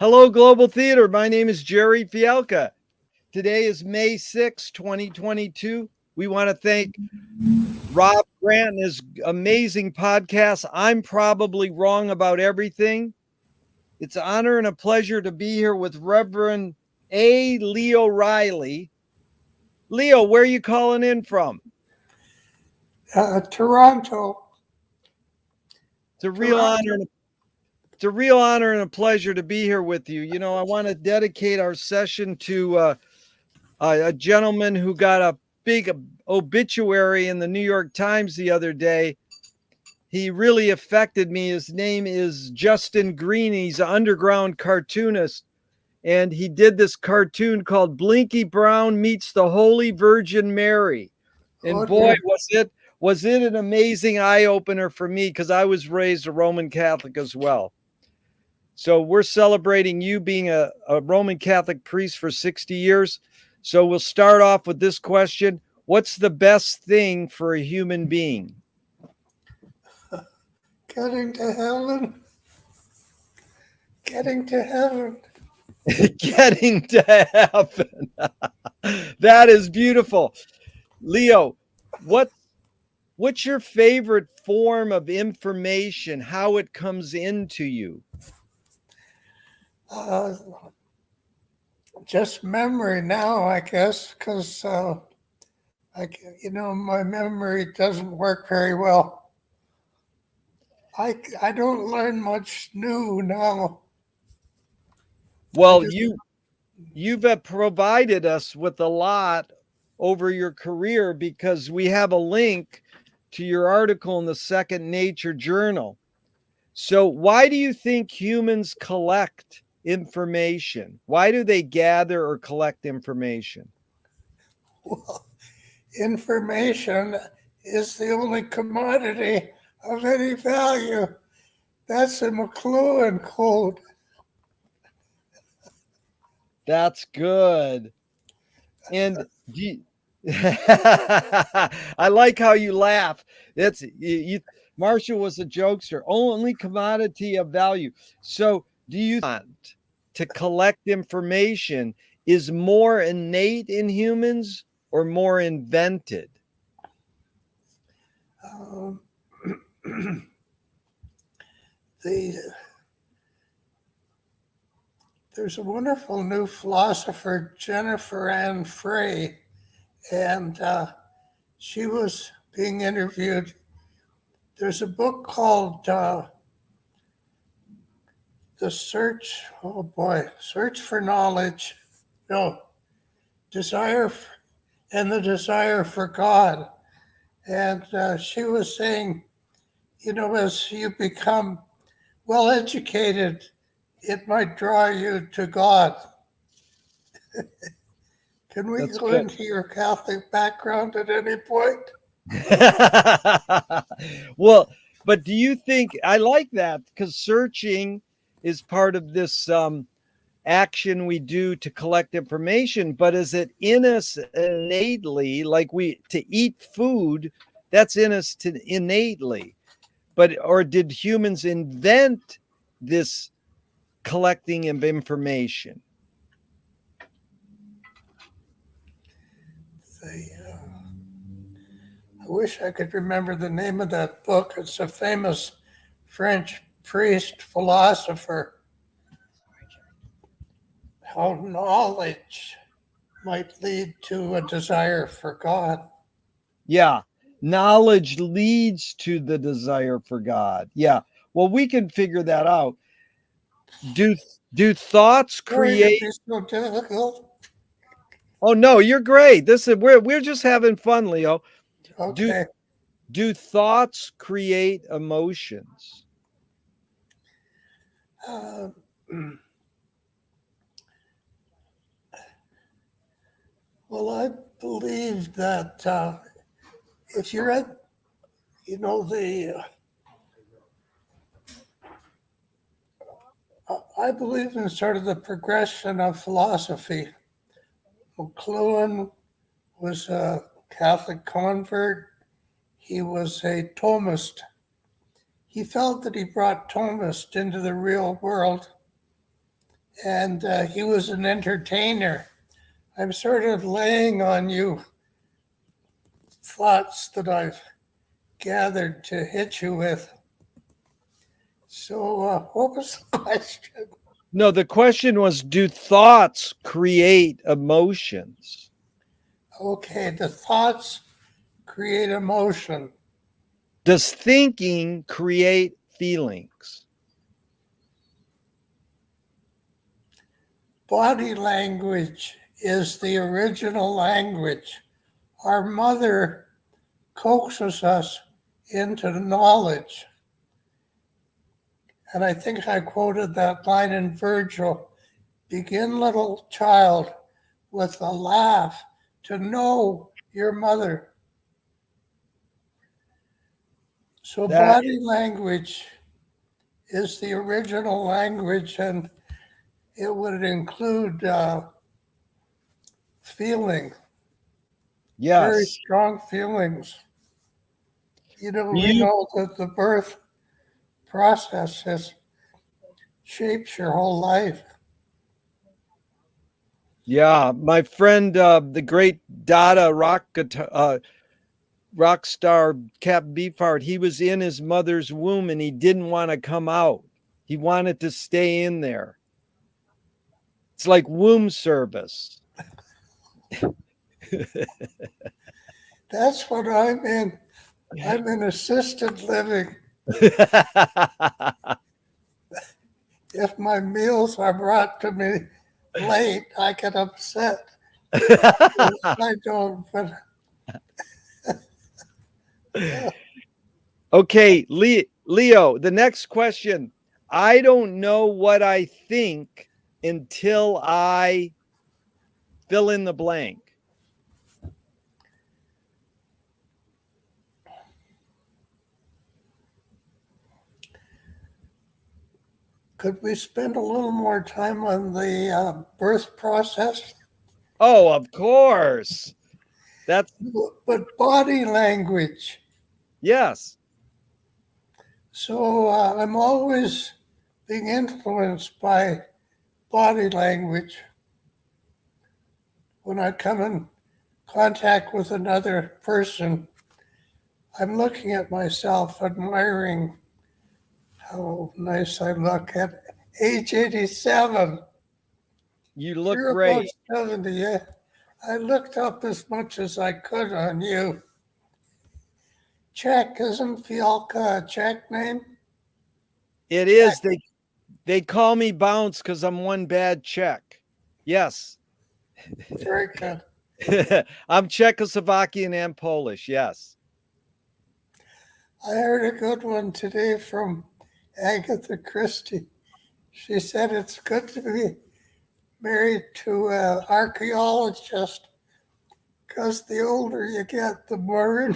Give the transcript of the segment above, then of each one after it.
Hello, Global Theater. My name is Jerry Fialka. Today is May 6, 2022. We want to thank Rob Grant and his amazing podcast, I'm Probably Wrong About Everything. It's an honor and a pleasure to be here with Reverend A. Leo Reilly. Leo, where are you calling in from? Toronto. It's a real honor. It's a real honor and a pleasure to be here with you. You know, I want to dedicate our session to a gentleman who got a big obituary in the New York Times the other day. He really affected me. His name is Justin Green. He's an underground cartoonist, and he did this cartoon called Blinky Brown Meets the Holy Virgin Mary. And boy, was it an amazing eye opener for me, because I was raised a Roman Catholic as well. So we're celebrating you being a Roman Catholic priest for 60 years. So we'll start off with this question. What's the best thing for a human being? Getting to heaven. Getting to heaven. Getting to heaven. That is beautiful. Leo, what's your favorite form of information, how it comes into you? Just memory now, I guess, because my memory doesn't work very well. I don't learn much new now. Well, you've provided us with a lot over your career, because we have a link to your article in the Second Nature Journal. So why do you think humans collect information? Why do they gather or collect information? Well, information is the only commodity of any value. That's a McLuhan quote. That's good. And I like how you laugh. Marshall was a jokester. Only commodity of value. So do you want to collect information is more innate in humans or more invented? There's a wonderful new philosopher, Jennifer Ann Frey, and she was being interviewed. There's a book called The Search for Knowledge. No, Desire and the Desire for God. And she was saying, as you become well educated, it might draw you to God. Can we go into your Catholic background at any point? Well, but do you think, I like that, because searching is part of this action we do to collect information, but is it in us innately, like to eat food, that's in us innately, or did humans invent this collecting of information? I wish I could remember the name of that book. It's a famous French priest philosopher. How knowledge might lead to a desire for God. Yeah, knowledge leads to the desire for God. Yeah, well, we can figure that out. Do thoughts create? It's so difficult. Oh no, you're great. We're just having fun, Leo. Okay. Do thoughts create emotions? Well, I believe that if you're at, I believe in sort of the progression of philosophy. McLuhan was a Catholic convert. He was a Thomist. He felt that he brought Thomist into the real world. and he was an entertainer. I'm sort of laying on you thoughts that I've gathered to hit you with. So, what was the question? No, the question was, do thoughts create emotions? Okay, the thoughts create emotion. Does thinking create feelings? Body language is the original language. Our mother coaxes us into knowledge. And I think I quoted that line in Virgil, begin, little child, with a laugh to know your mother. So body language is the original language, and it would include feeling, very Yes. strong feelings. We know that the birth process shapes your whole life. Yeah, my friend, the great Dada rock star Cap Beefheart, he was in his mother's womb and he didn't want to come out. He wanted to stay in there. It's like womb service. That's what I'm in. I'm in assisted living. If my meals are brought to me late, I get upset. I don't, but Okay, Leo, the next question. I don't know what I think until I fill in the blank. could we spend a little more time on the birth process? Oh, of course. But body language. Yes. So I'm always being influenced by body language. When I come in contact with another person, I'm looking at myself, admiring how nice I look at age 87. You look You're great. About 70. Yeah. I looked up as much as I could on you. Czech, isn't Fialka a Czech name? It Czech. Is. They call me Bounce because I'm one bad Czech. Yes. Very good. I'm Czechoslovakian and Polish. Yes. I heard a good one today from Agatha Christie. She said it's good to be married to an archaeologist because the older you get, the more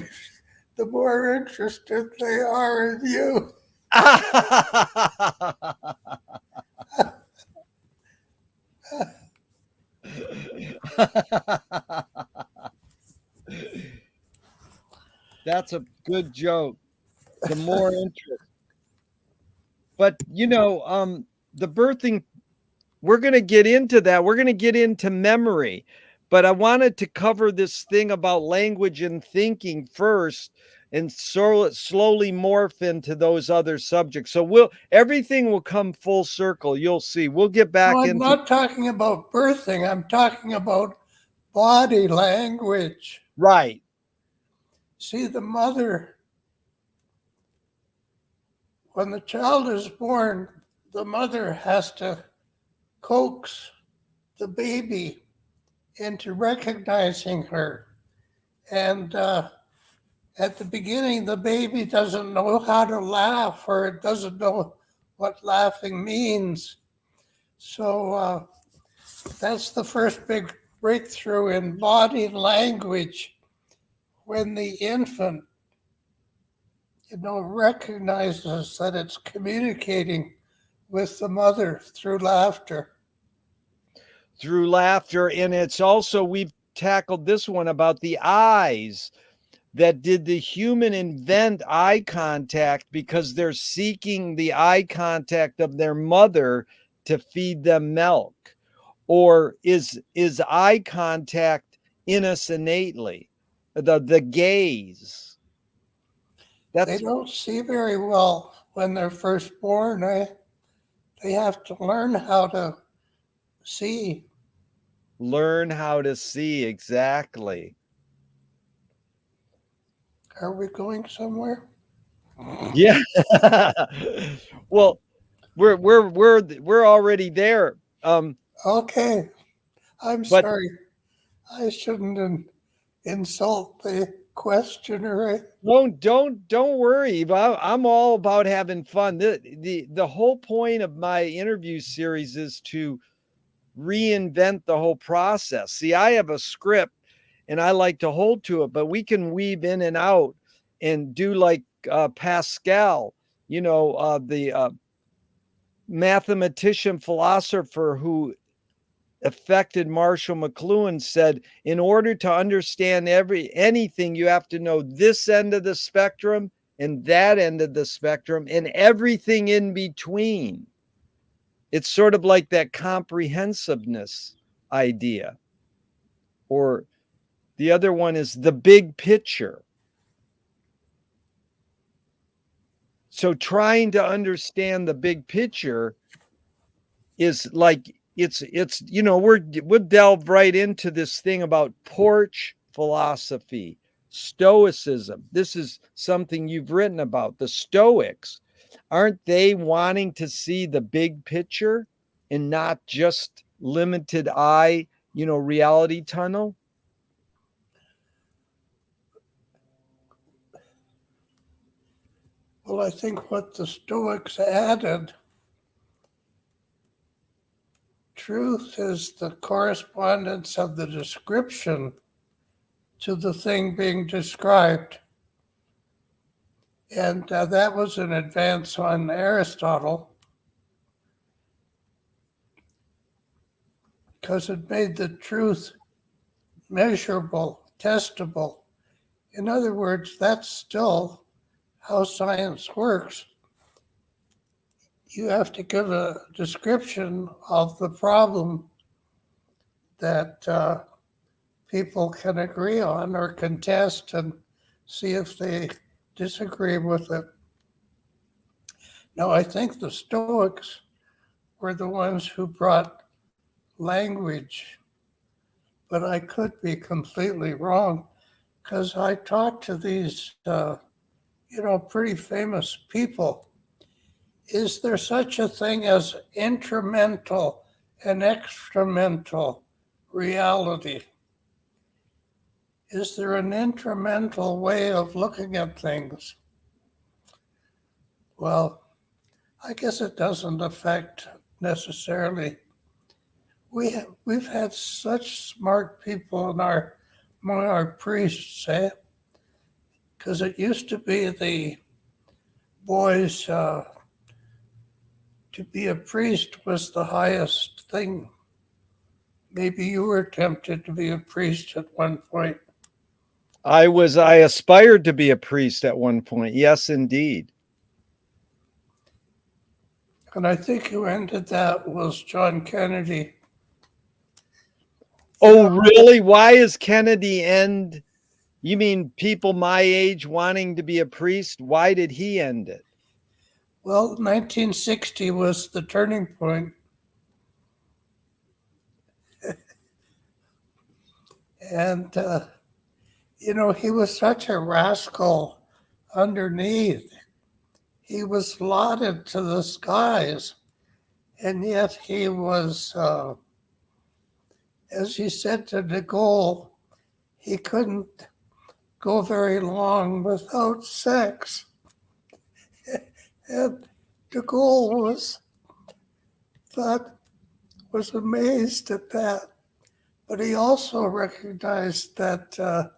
interested they are in you. That's a good joke. The more interest. But the birthing, we're going to get into that. We're going to get into memory. But I wanted to cover this thing about language and thinking first and slowly morph into those other subjects. So everything will come full circle. You'll see. We'll get back into. I'm not talking about birthing. I'm talking about body language. Right. See, the mother, when the child is born, the mother has to coax the baby into recognizing her. And at the beginning, the baby doesn't know how to laugh, or it doesn't know what laughing means. So that's the first big breakthrough in body language, when the infant recognizes that it's communicating with the mother through laughter. And it's also, we've tackled this one about the eyes. That did the human invent eye contact because they're seeking the eye contact of their mother to feed them milk? Or is eye contact in us innately? The gaze. They That's don't see very well when they're first born. They have to learn how to see. learn how to see, exactly. Are we going somewhere? Yeah. Well, we're already there. Okay, I'm But sorry. I shouldn't insult the questioner. don't worry. I'm all about having fun. The whole point of my interview series is to reinvent the whole process. See, I have a script and I like to hold to it, but we can weave in and out and do like Pascal, the mathematician philosopher who affected Marshall McLuhan, said, in order to understand anything, you have to know this end of the spectrum and that end of the spectrum and everything in between. It's sort of like that comprehensiveness idea. Or the other one is the big picture. So trying to understand the big picture is like we'll delve right into this thing about porch philosophy, Stoicism. This is something you've written about. The Stoics, aren't they wanting to see the big picture and not just limited eye, reality tunnel? Well, I think what the Stoics added, truth is the correspondence of the description to the thing being described. And that was an advance on Aristotle because it made the truth measurable, testable. In other words, that's still how science works. You have to give a description of the problem that people can agree on or contest and see if they disagree with it. Now, I think the Stoics were the ones who brought language, but I could be completely wrong because I talked to these, pretty famous people. Is there such a thing as intramental and extramental reality? Is there an intramental way of looking at things? Well, I guess it doesn't affect necessarily. We've had such smart people among our priests, because it used to be the boys to be a priest was the highest thing. Maybe you were tempted to be a priest at one point. I aspired to be a priest at one point. Yes, indeed. And I think who ended that was John Kennedy. Oh, really? Why is Kennedy end? You mean people my age wanting to be a priest? Why did he end it? Well, 1960 was the turning point. And, he was such a rascal underneath. He was lauded to the skies. And yet he was, as he said to de Gaulle, he couldn't go very long without sex. And de Gaulle was amazed at that. But he also recognized that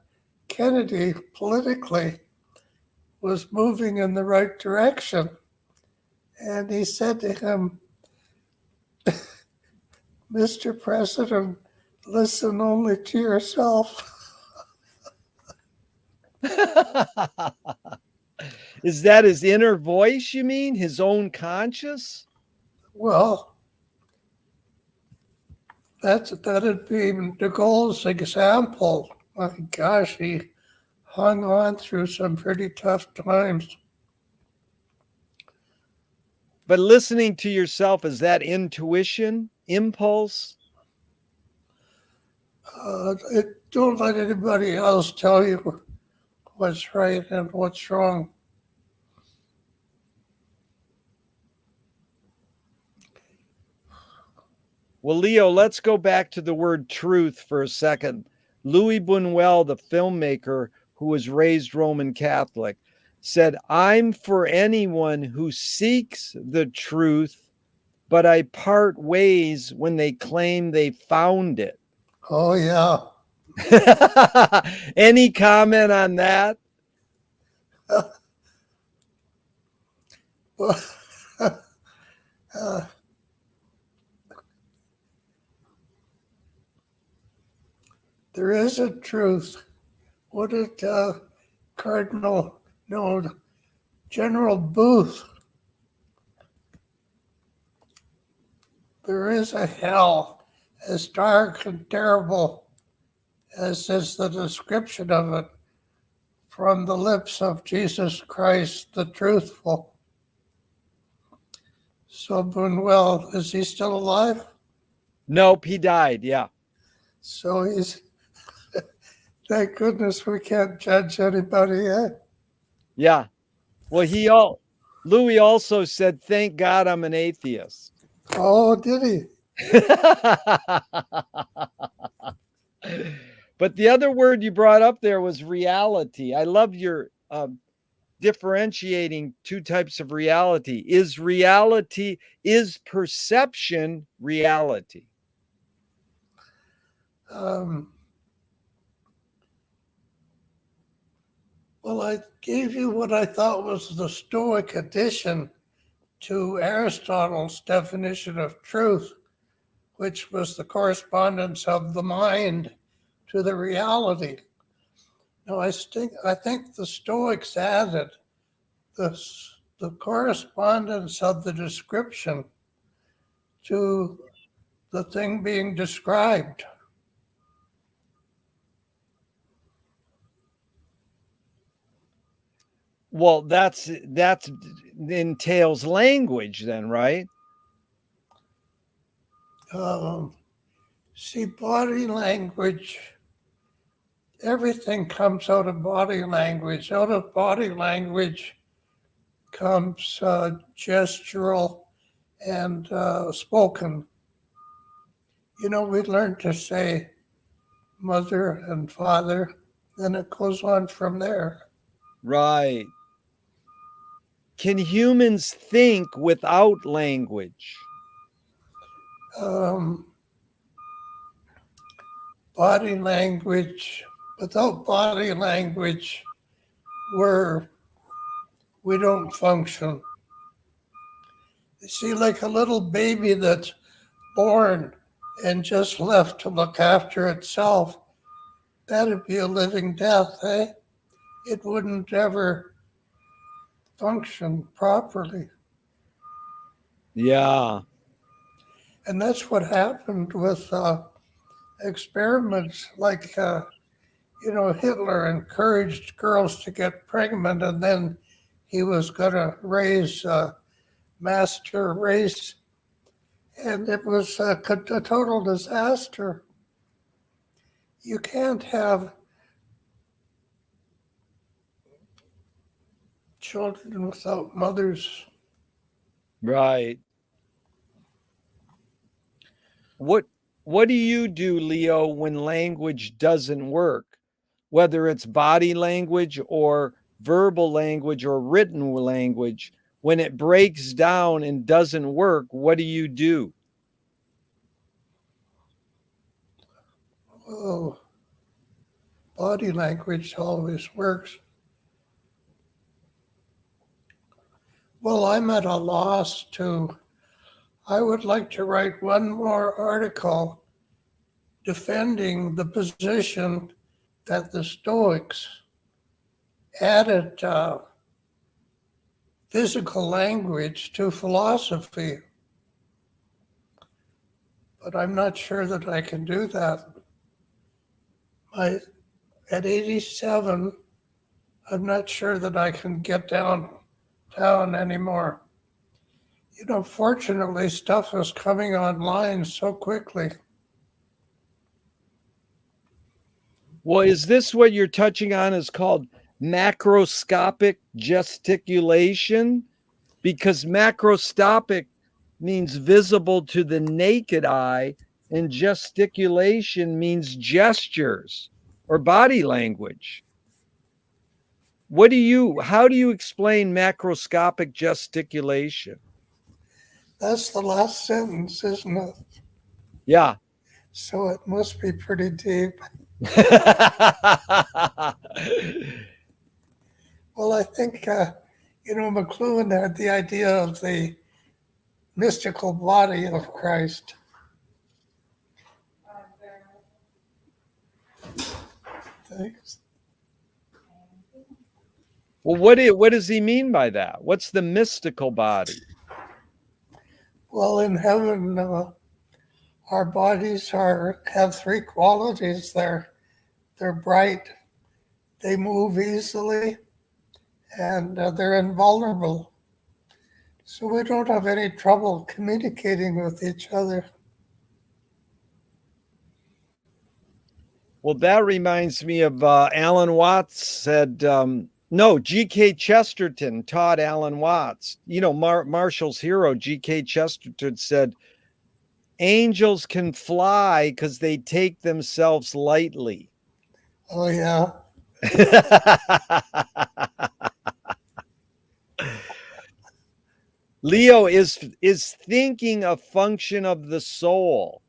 Kennedy politically was moving in the right direction. And he said to him, Mr. President, listen only to yourself. Is that his inner voice, you mean? His own conscious? Well, that'd be de Gaulle's example. My gosh, he hung on through some pretty tough times. But listening to yourself, is that intuition, impulse? Don't let anybody else tell you what's right and what's wrong. Well, Leo, let's go back to the word truth for a second. Louis Buñuel, the filmmaker who was raised Roman Catholic, said, "I'm for anyone who seeks the truth, but I part ways when they claim they found it." Oh, yeah. Any comment on that? There is a truth. What did General Booth? There is a hell as dark and terrible as is the description of it from the lips of Jesus Christ, the truthful. So Buñuel, is he still alive? Nope, he died. Yeah. So he's, thank goodness we can't judge anybody, eh? Yeah. Well, Louis also said, "Thank God I'm an atheist." Oh, did he? But the other word you brought up there was reality. I love your differentiating two types of reality. Is perception reality? Well, I gave you what I thought was the Stoic addition to Aristotle's definition of truth, which was the correspondence of the mind to the reality. Now, I think the Stoics added the correspondence of the description to the thing being described. Well, that entails language then, right? See, body language, everything comes out of body language. Out of body language comes gestural and spoken. You know, we learn to say mother and father, then it goes on from there. Right. Can humans think without language? Body language, without body language, we don't function. You see, like a little baby that's born and just left to look after itself, that'd be a living death, eh? It wouldn't ever function properly. Yeah. And that's what happened with experiments like, Hitler encouraged girls to get pregnant, and then he was going to raise master race, and it was a total disaster. You can't have children without mothers. Right. What do you do, Leo, when language doesn't work? Whether it's body language or verbal language or written language, when it breaks down and doesn't work, what do you do? Oh, body language always works. Well, I'm at a loss I would like to write one more article defending the position that the Stoics added physical language to philosophy. but I'm not sure that I can do that. At 87, I'm not sure that I can get downtown anymore. Fortunately, stuff is coming online so quickly. Well, is this what you're touching on is called macroscopic gesticulation? Because macroscopic means visible to the naked eye, and gesticulation means gestures or body language. How do you explain macroscopic gesticulation? That's the last sentence, isn't it? Yeah. So it must be pretty deep. Well, I think, McLuhan had the idea of the mystical body of Christ. Thanks. Well, what does he mean by that? What's the mystical body? Well, in heaven, our bodies have three qualities. They're bright, they move easily, and they're invulnerable. So we don't have any trouble communicating with each other. Well, that reminds me of Alan Watts said, no, G.K. Chesterton taught Alan Watts. Marshall's hero, G.K. Chesterton said, angels can fly because they take themselves lightly. Oh, yeah. Leo, is thinking a function of the soul?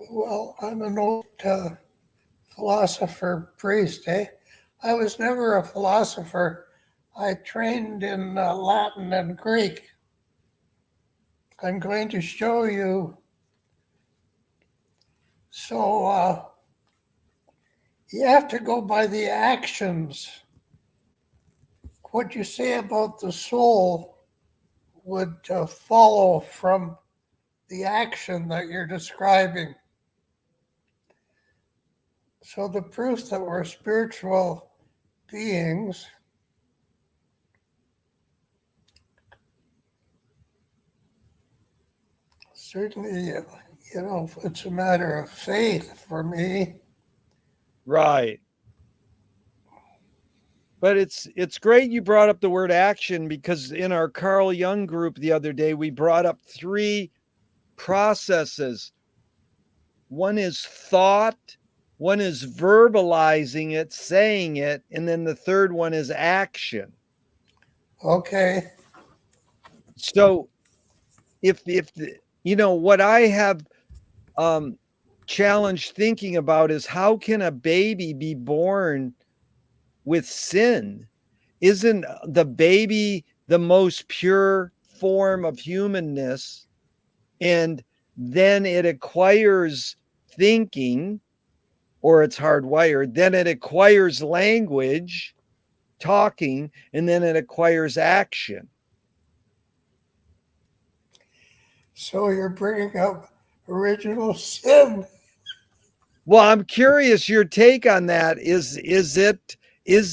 Well, I'm an old philosopher priest, eh? I was never a philosopher. I trained in Latin and Greek. I'm going to show you. So you have to go by the actions. What you say about the soul would follow from the action that you're describing. So the proof that we're spiritual beings certainly, it's a matter of faith for me. Right. But it's great you brought up the word action, because in our Carl Jung group the other day, we brought up 3 processes. One is thought, one is verbalizing it, saying it, and then the third one is action. Okay. So if what I have challenged thinking about is, how can a baby be born with sin? Isn't the baby the most pure form of humanness? And then it acquires thinking, or it's hardwired. Then it acquires language, talking, and then it acquires action. So you're bringing up original sin. Well, I'm curious your take on that. Is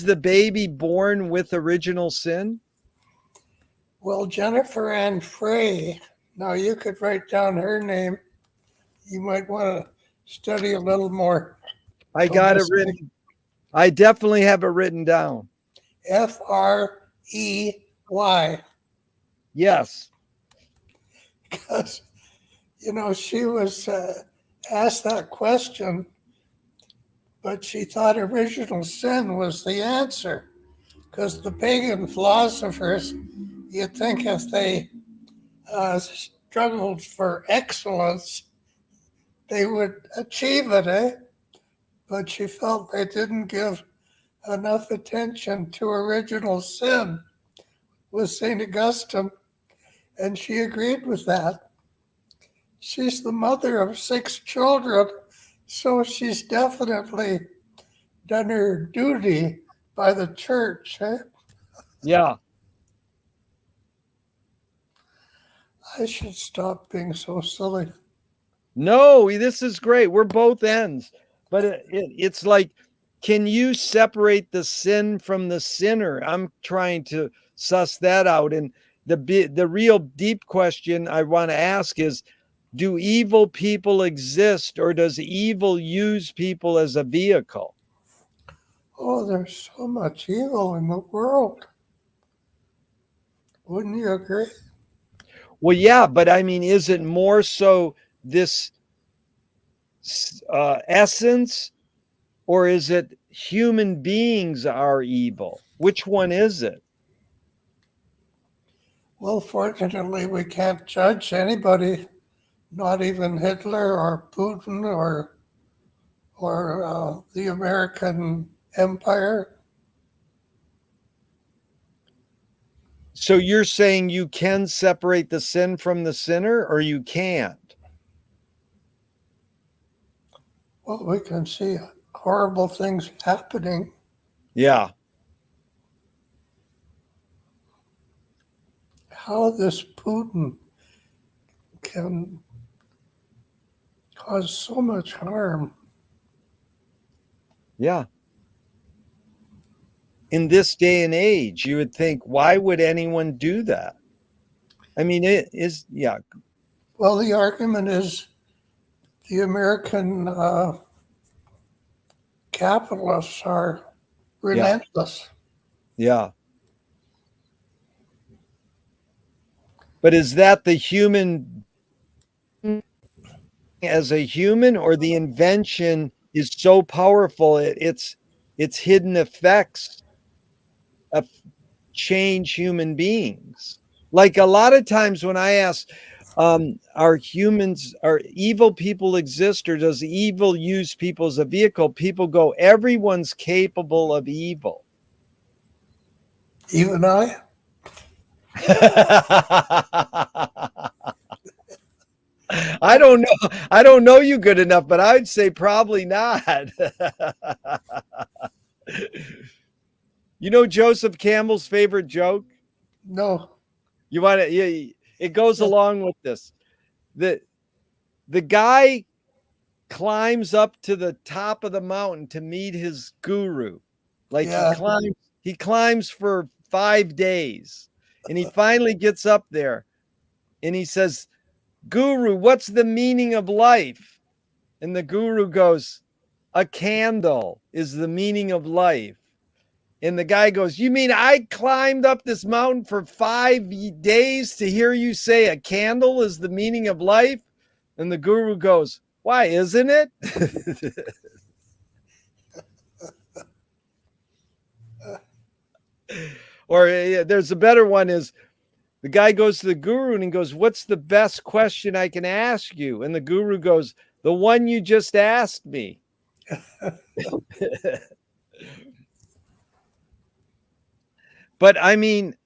the baby born with original sin? Well, Jennifer Ann Frey, now you could write down her name. You might want to study a little more. I got it written. I definitely have it written down. Frey. Yes. Because, she was asked that question, but she thought original sin was the answer. Because the pagan philosophers, you'd think if they struggled for excellence, they would achieve it, eh? But she felt they didn't give enough attention to original sin with St. Augustine, and she agreed with that. She's the mother of 6 children, so she's definitely done her duty by the church, eh? Yeah. I should stop being so silly. No, this is great. We're both ends. But it's like, can you separate the sin from the sinner? I'm trying to suss that out. And the real deep question I want to ask is, do evil people exist, or does evil use people as a vehicle? Oh, there's so much evil in the world. Wouldn't you agree? Well, yeah, but I mean, is it more so this essence, or is it human beings are evil? Which one is it? Well, fortunately, we can't judge anybody, not even Hitler or Putin or the American Empire. So you're saying you can separate the sin from the sinner, or you can't? Well, we can see horrible things happening. Yeah. How this Putin can cause so much harm. Yeah. In this day and age, you would think, why would anyone do that? I mean, it is, yeah. Well, the argument is the American capitalists are relentless. Yeah. But is that the human as a human, or the invention is so powerful its hidden effects of change human beings? Like a lot of times when I ask, are evil people exist, or does evil use people as a vehicle? People go, everyone's capable of evil. Even I? I don't know. I don't know you good enough, but I'd say probably not. You know Joseph Campbell's favorite joke? No. You want to? Yeah, it goes Yeah. along with this. The the guy climbs up to the top of the mountain to meet his guru. Like Yeah. he climbs for 5 days, and he finally gets up there, and he says, "Guru, what's the meaning of life?" And the guru goes, "A candle is the meaning of life." And the guy goes, "You mean I climbed up this mountain for 5 days to hear you say a candle is the meaning of life?" And the guru goes, "Why isn't it?" Or there's a better one is, the guy goes to the guru and he goes, "What's the best question I can ask you?" And the guru goes, "The one you just asked me." But I mean,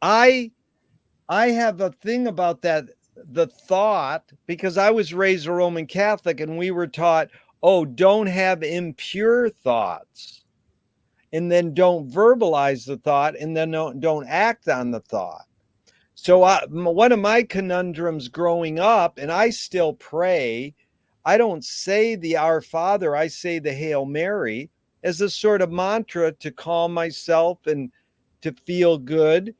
I I have a thing about that, the thought, because I was raised a Roman Catholic and we were taught, oh, don't have impure thoughts, and then don't verbalize the thought, and then don't act on the thought. So one of my conundrums growing up, and I still pray, I don't say the Our Father, I say the Hail Mary as a sort of mantra to calm myself and to feel good.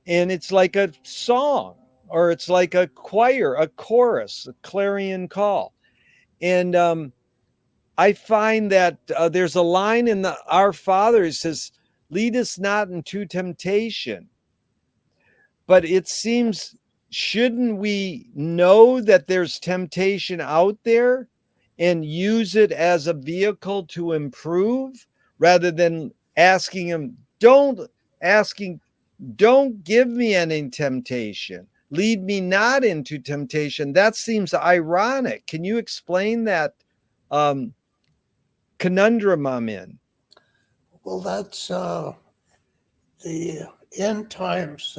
And it's like a song, or it's like a choir, a chorus, a clarion call. And I find that there's a line in the Our Father, it says, "Lead us not into temptation." But it seems, shouldn't we know that there's temptation out there and use it as a vehicle to improve, rather than asking, "Don't give me any temptation. Lead me not into temptation." That seems ironic. Can you explain that um, conundrum I'm in? Well, that's the end times.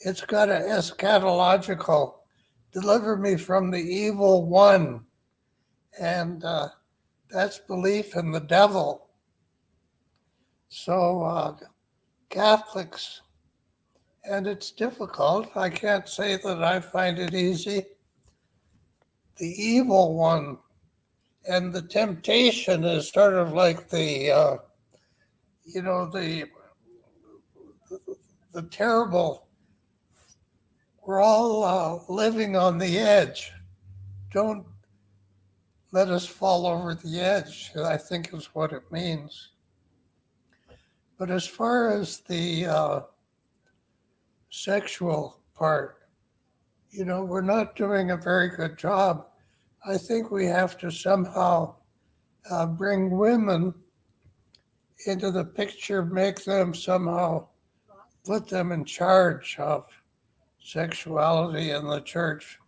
It's got an eschatological, deliver me from the evil one. And that's belief in the devil. So Catholics, and it's difficult. I can't say that I find it easy. The evil one and the temptation is sort of like the the terrible. We're all living on the edge. Don't let us fall over the edge, I think is what it means. But as far as the sexual part, we're not doing a very good job. I think we have to somehow bring women into the picture, make them somehow, put them in charge of sexuality in the church.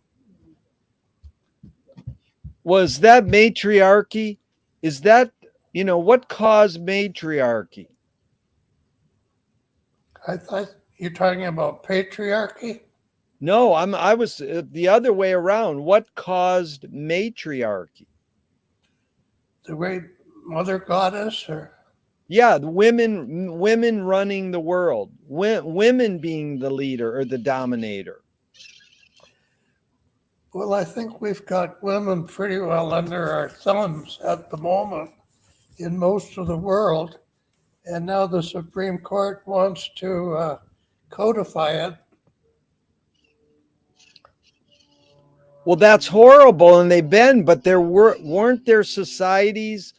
Was that matriarchy? Is that, what caused matriarchy? I thought you're talking about patriarchy. No, I was the other way around. What caused matriarchy? The great mother goddess, or Yeah, the women running the world, women being the leader or the dominator. well, I think we've got women pretty well under our thumbs at the moment in most of the world, and now the Supreme Court wants to codify it. Well, that's horrible, and they've been, but weren't there societies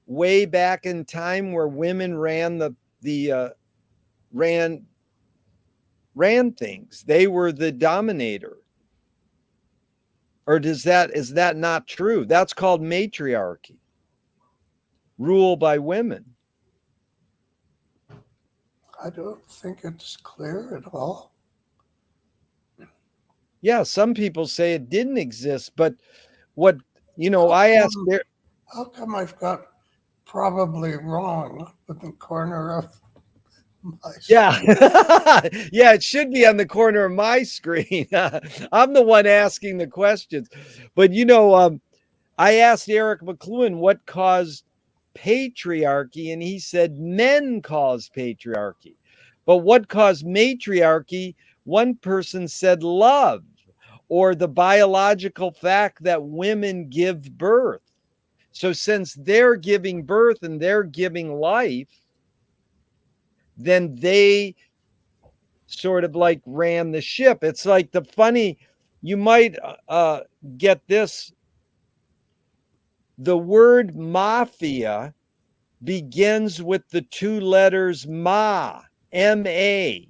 way back in time where women ran ran things. They were the dominator. Or is that not true? That's called matriarchy. Rule by women. I don't think it's clear at all. Yeah, some people say it didn't exist, but what, I asked there. How come I've got probably wrong in the corner of my Yeah. Yeah, it should be on the corner of my screen. I'm the one asking the questions. But I asked Eric McLuhan what caused patriarchy, and he said men caused patriarchy. But what caused matriarchy? One person said love, or the biological fact that women give birth. So since they're giving birth and they're giving life, then they sort of like ran the ship. It's like you might get this. The word mafia begins with the two letters ma, M-A.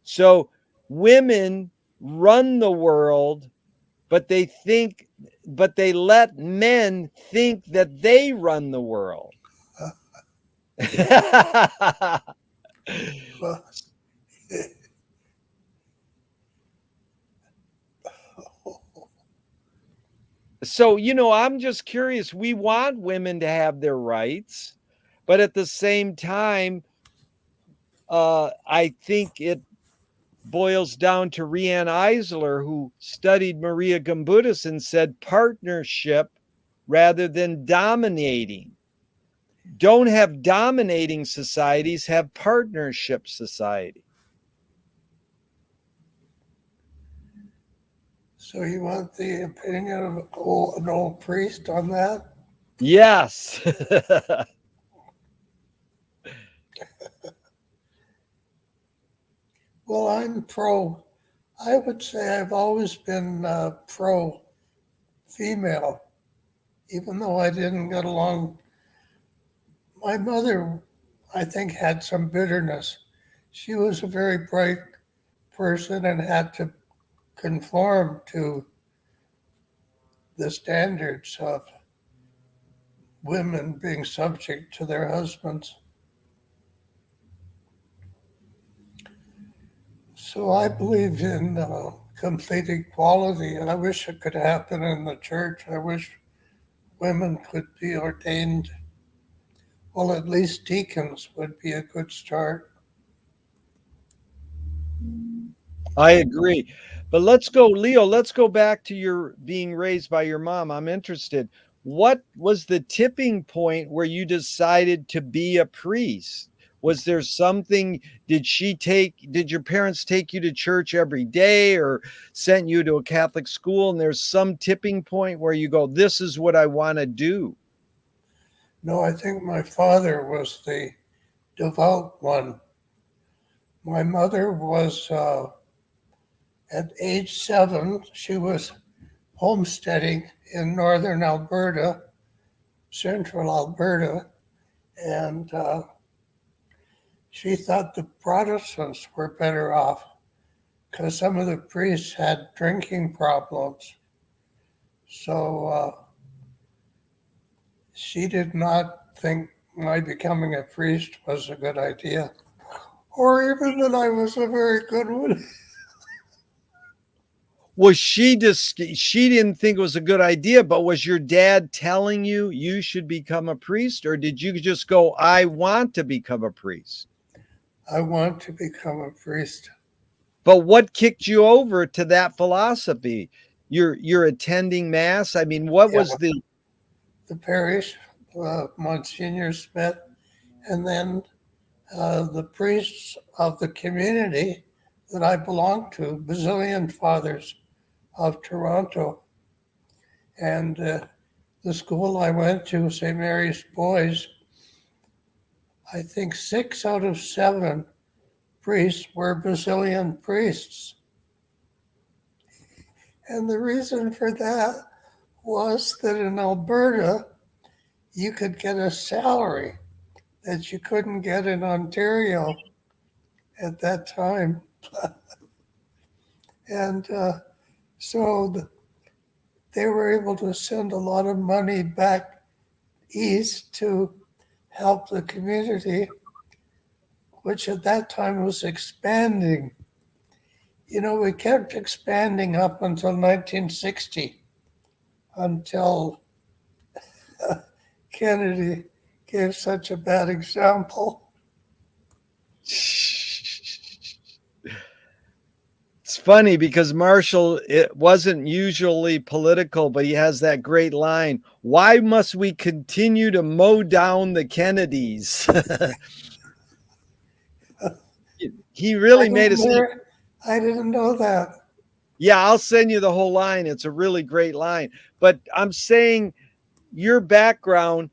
So women run the world, but they let men think that they run the world. Well, So, I'm just curious. We want women to have their rights, but at the same time, I think it boils down to Riane Eisler, who studied Maria Gimbutas and said partnership rather than dominating. Don't have dominating societies, have partnership society. so you want the opinion of an old priest on that? Yes. Well, I'm pro. I would say I've always been pro female, even though I didn't get along. My mother, I think, had some bitterness. She was a very bright person and had to conform to the standards of women being subject to their husbands. So I believe in complete equality. I wish it could happen in the church. I wish women could be ordained. Well, at least deacons would be a good start. I agree. But let's go, Leo, let's go back to your being raised by your mom. I'm interested. What was the tipping point where you decided to be a priest? Was there something, did your parents take you to church every day or sent you to a Catholic school and there's some tipping point where you go, this is what I want to do? No, I think my father was the devout one. My mother was, at age 7, she was homesteading in northern Alberta, central Alberta, and she thought the Protestants were better off because some of the priests had drinking problems. So she did not think my becoming a priest was a good idea, or even that I was a very good one. Was she didn't think it was a good idea, but was your dad telling you you should become a priest, or did you just go, I want to become a priest? I want to become a priest. But what kicked you over to that philosophy? You're attending mass. I mean, what was the parish, Monsignor Smith, and then the priests of the community that I belonged to, Basilian Fathers of Toronto. And the school I went to, St. Mary's Boys, I think 6 out of 7 priests were Basilian priests. And the reason for that was that in Alberta, you could get a salary that you couldn't get in Ontario at that time. And so they were able to send a lot of money back east to help the community, which at that time was expanding. You know, we kept expanding up until 1960, until Kennedy gave such a bad example. It's funny because Marshall, it wasn't usually political, but he has that great line. Why must we continue to mow down the Kennedys? He really made us. I didn't know that. Yeah, I'll send you the whole line. It's a really great line. But I'm saying your background,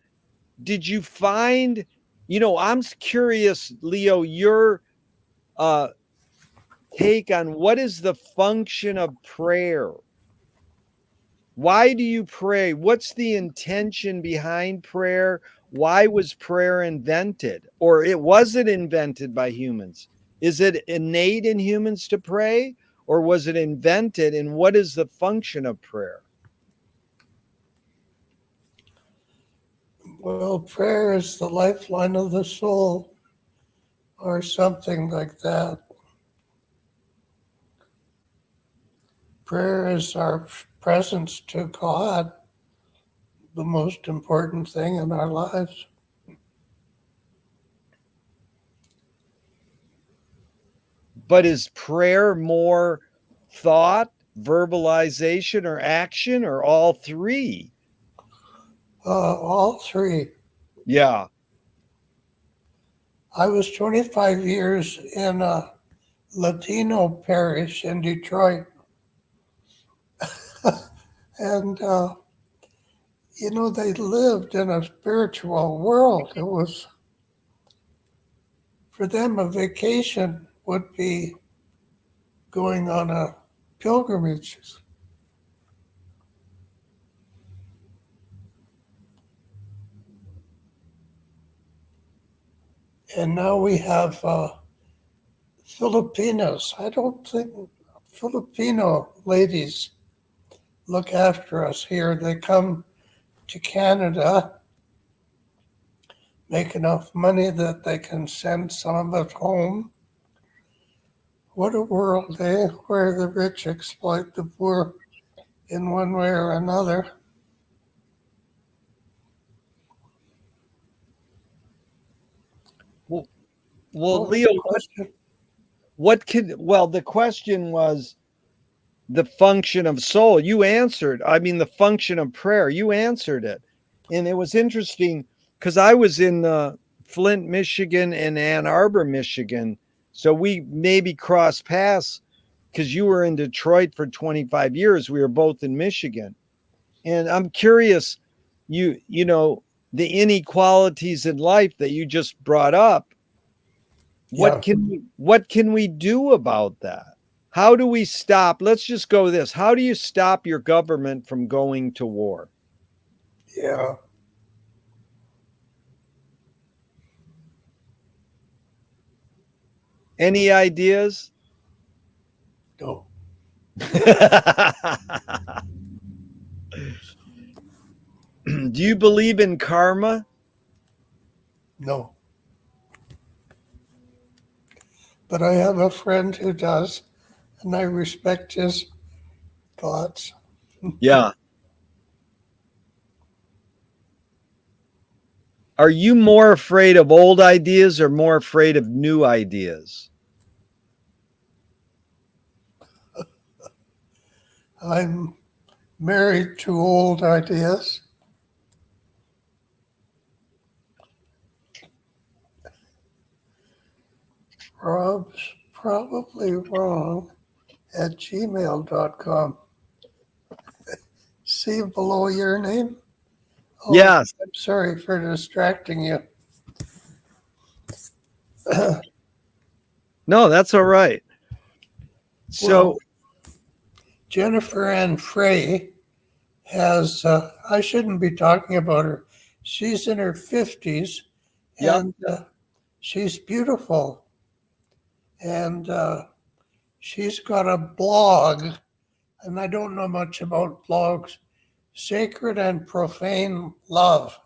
did you find, I'm curious, Leo, your take on what is the function of prayer? Why do you pray? What's the intention behind prayer? Why was prayer invented? Or was it invented by humans? Is it innate in humans to pray? Or was it invented? And what is the function of prayer? Well, prayer is the lifeline of the soul, or something like that. Prayer is our presence to God, the most important thing in our lives. But is prayer more thought, verbalization, or action, or all three? All three. Yeah. I was 25 years in a Latino parish in Detroit. And, they lived in a spiritual world. It was, for them, a vacation would be going on a pilgrimage. And now we have Filipinos. I don't think Filipino ladies look after us here. They come to Canada, make enough money that they can send some of it home. What a world, eh? Where the rich exploit the poor in one way or another. Well, Leo, the question was the function of soul. You answered. I mean, the function of prayer. You answered it. And it was interesting because I was in Flint, Michigan, and Ann Arbor, Michigan. So we maybe crossed paths because you were in Detroit for 25 years. We were both in Michigan. And I'm curious, you know, the inequalities in life that you just brought up. Yeah. What can we do about that? How do we stop? Let's just go this. How do you stop your government from going to war? Yeah. Any ideas? No. Do you believe in karma? No. But I have a friend who does, and I respect his thoughts. Yeah. Are you more afraid of old ideas or more afraid of new ideas? I'm married to old ideas. Rob's probably wrong at gmail.com. See below your name? Oh, Yes. I'm sorry for distracting you. No, that's all right. So, Well, Jennifer Ann Frey has, I shouldn't be talking about her. She's in her 50s yep. and she's beautiful. And she's got a blog, and I don't know much about blogs, Sacred and Profane Love.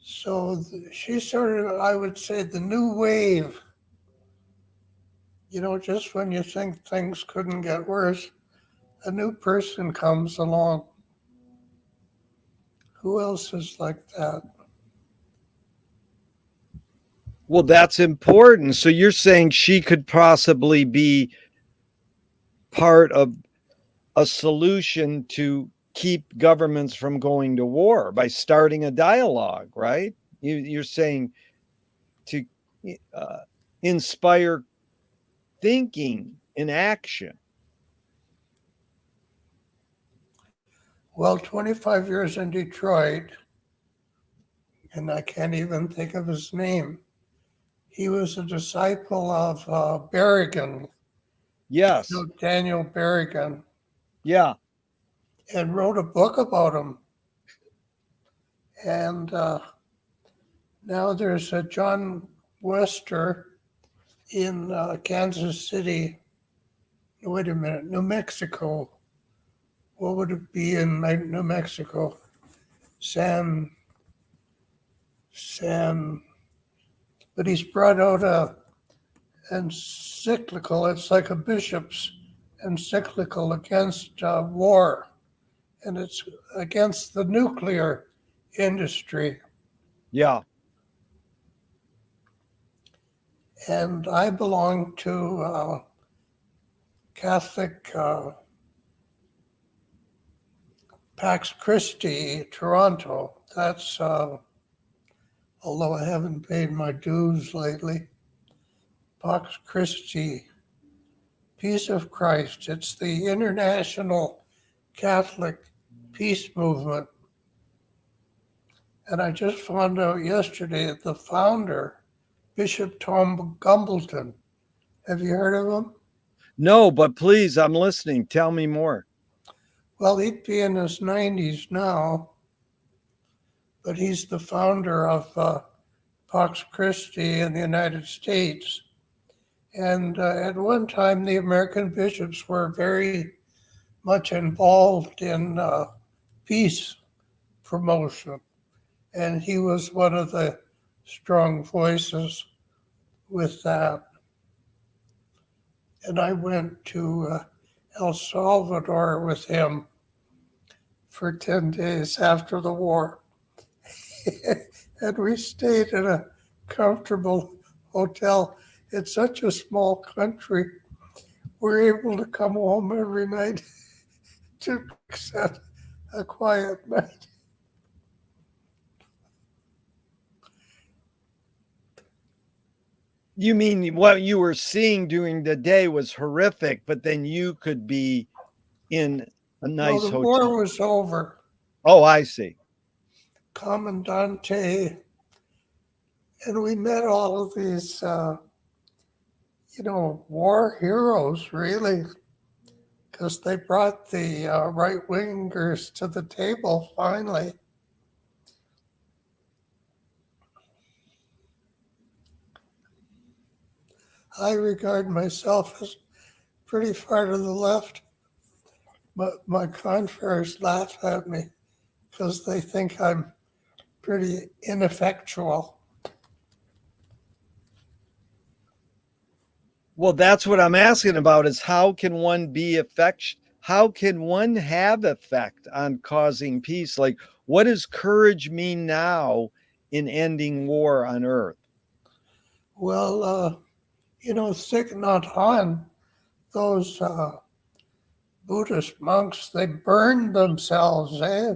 So she's sort of, I would say, the new wave. You know, just when you think things couldn't get worse, a new person comes along. Who else is like that? Well, that's important. So you're saying she could possibly be part of a solution to keep governments from going to war by starting a dialogue, right? You're saying to inspire thinking in action. Well, 25 years in Detroit, and I can't even think of his name. He was a disciple of Berrigan, Yes. Daniel Berrigan, Yeah. and wrote a book about him. And now there's a John Wester in Kansas City. Wait a minute, New Mexico. What would it be in New Mexico? San, but he's brought out a encyclical. It's like a bishop's encyclical against war, and it's against the nuclear industry. Yeah. And I belong to Catholic Pax Christi, Toronto. That's, although I haven't paid my dues lately, Pax Christi, Peace of Christ. It's the International Catholic Peace Movement. And I just found out yesterday that the founder, Bishop Tom Gumbleton, have you heard of him? No, but please, I'm listening. Tell me more. Well, he'd be in his 90s now, but he's the founder of Pax Christi in the United States. And at one time, the American bishops were very much involved in peace promotion. And he was one of the strong voices with that. And I went to El Salvador with him for 10 days after the war. And we stayed in a comfortable hotel. It's such a small country. We're able to come home every night to set a quiet night. You mean what you were seeing during the day was horrific, but then you could be in a No, nice the war hotel? was over. Oh, I see. Commandante, and we met all of these, war heroes, really, because they brought the right wingers to the table finally. I regard myself as pretty far to the left, but my confreres laugh at me because they think I'm pretty ineffectual. Well, that's what I'm asking about is how can one be how can one have effect on causing peace? Like, what does courage mean now in ending war on earth? Well, Thich Nhat Hanh, those Buddhist monks, they burned themselves, eh?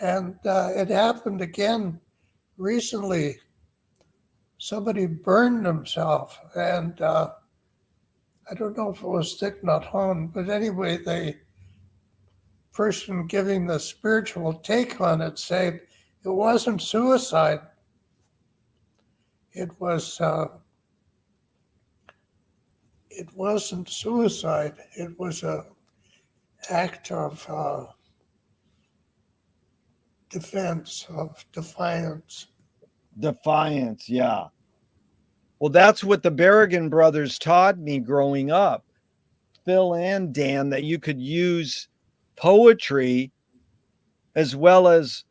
And it happened again recently. Somebody burned himself, and I don't know if it was Thich Nhat Hanh, but anyway, the person giving the spiritual take on it said it wasn't suicide. It was. It wasn't suicide. It was a act of defense, of defiance. Defiance, yeah. Well, that's what the Berrigan brothers taught me growing up, Phil and Dan, that you could use poetry as well as,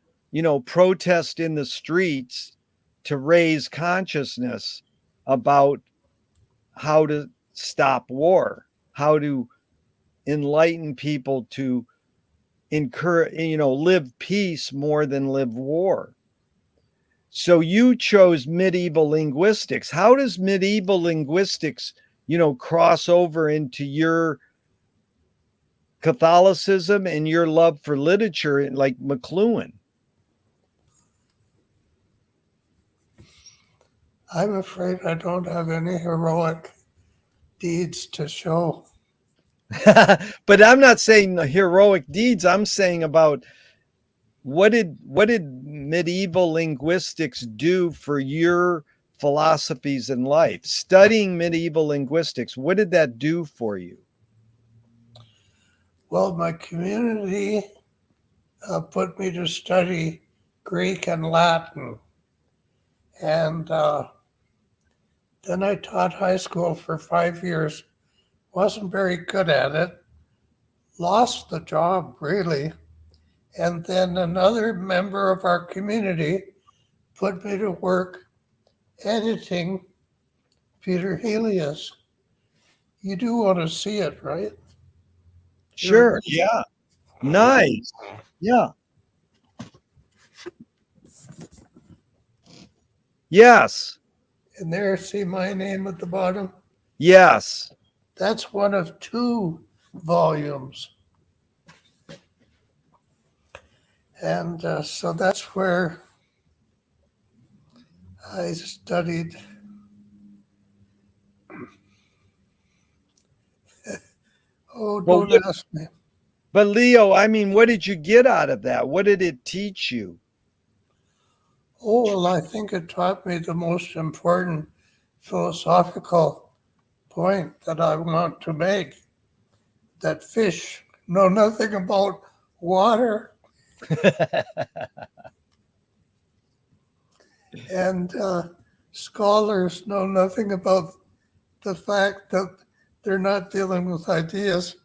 protest in the streets to raise consciousness about how to stop war, how to enlighten people to encourage, live peace more than live war. So you chose medieval linguistics. How does medieval linguistics, cross over into your Catholicism and your love for literature like McLuhan? I'm afraid I don't have any heroic deeds to show. But I'm not saying the heroic deeds. I'm saying about what did medieval linguistics do for your philosophies in life? Studying medieval linguistics, what did that do for you? Well, my community put me to study Greek and Latin. And then I taught high school for 5 years. Wasn't very good at it. Lost the job, really. And then another member of our community put me to work editing Peter Helios. You do want to see it, right? Sure. Yeah. Nice. Yeah. Yes. And there, see my name at the bottom? Yes. That's one of 2 volumes. And so that's where I studied. Oh, Well, don't ask me. but Leo, I mean, what did you get out of that? What did it teach you? Oh, well, I think it taught me the most important philosophical point that I want to make, that fish know nothing about water, and scholars know nothing about the fact that they're not dealing with ideas,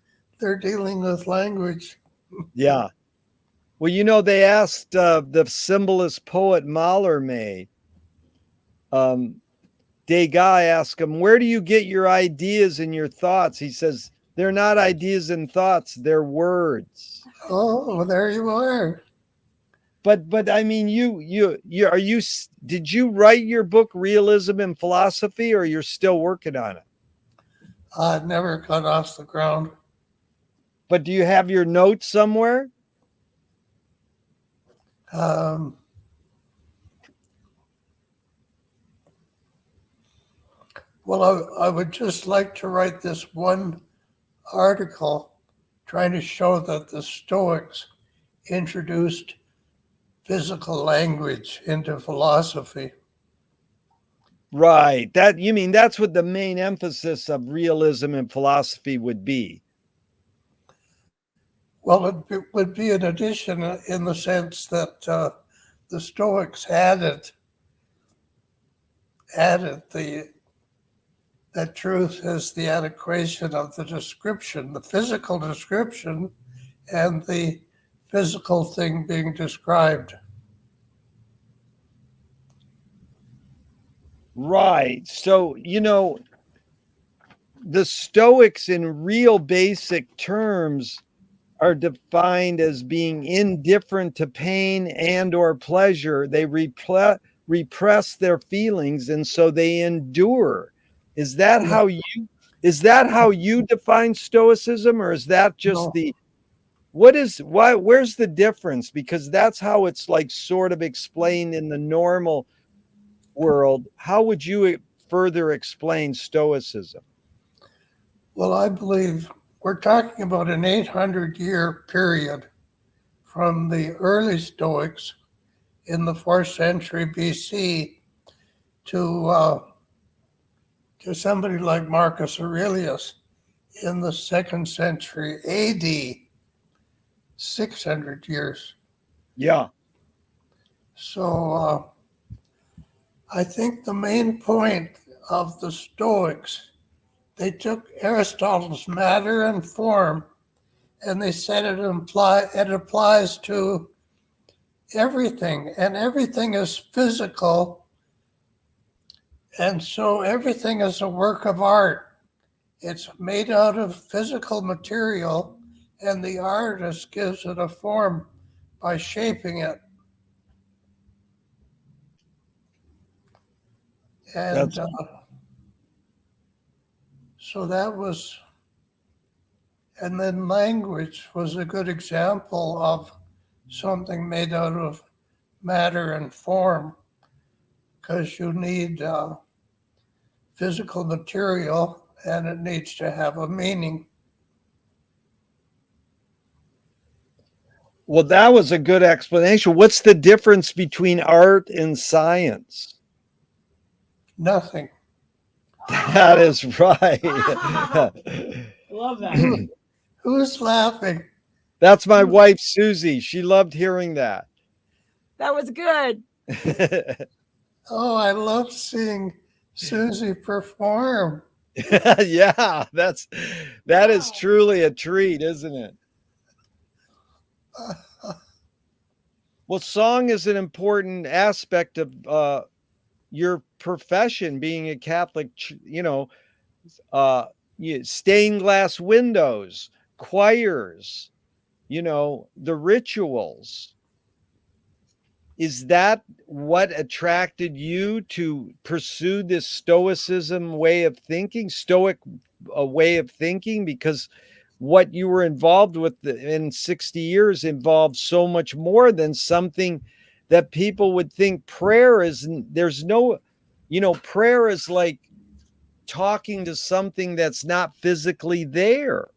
they're dealing with language. Yeah. Well, they asked the symbolist poet Mallarmé, Degas asked him, where do you get your ideas and your thoughts? He says, they're not ideas and thoughts, they're words. Oh, well, there you are. But I mean, did you write your book, Realism in Philosophy, or you're still working on it? I never got off the ground. But do you have your notes somewhere? Um, well, I would just like to write this one article trying to show that the Stoics introduced physical language into philosophy. Right. That you mean that's what the main emphasis of realism in philosophy would be. Well, it would be an addition in the sense that the Stoics added that truth is the adequation of the description, the physical description, and the physical thing being described. Right. So, the Stoics in real basic terms are defined as being indifferent to pain and or pleasure. They repress their feelings and so they endure. Is that how you define stoicism, or is that just No, where's the difference? Because that's how it's like sort of explained in the normal world. How would you further explain stoicism? well, I believe we're talking about an 800-year period from the early Stoics in the 4th century BC to somebody like Marcus Aurelius in the 2nd century AD, 600 years. Yeah. So I think the main point of the Stoics, they took Aristotle's matter and form and they said it applies to everything, and everything is physical, and so everything is a work of art. It's made out of physical material, and the artist gives it a form by shaping it. And That's so that was, and then language was a good example of something made out of matter and form, because you need physical material and it needs to have a meaning. Well, that was a good explanation. What's the difference between art and science? Nothing. That is right. Love that. Who's laughing? That's my wife, Susie. She loved hearing that. That was good. Oh, I love seeing Susie perform. Yeah, that is truly a treat, isn't it? Well, song is an important aspect of your profession, being a Catholic. Stained glass windows, choirs, the rituals. Is that what attracted you to pursue this stoicism way of thinking, stoic way of thinking? Because what you were involved with in 60 years involved so much more than something that people would think prayer is. There's no, prayer is like talking to something that's not physically there.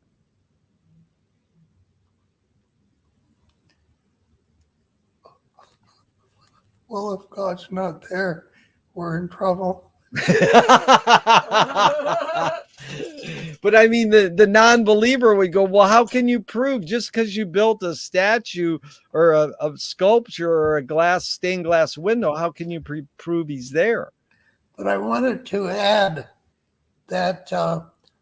Well, if God's not there, we're in trouble. But I mean, the non-believer would go, well, how can you prove just because you built a statue or a sculpture or a stained glass window, how can you prove he's there? But I wanted to add that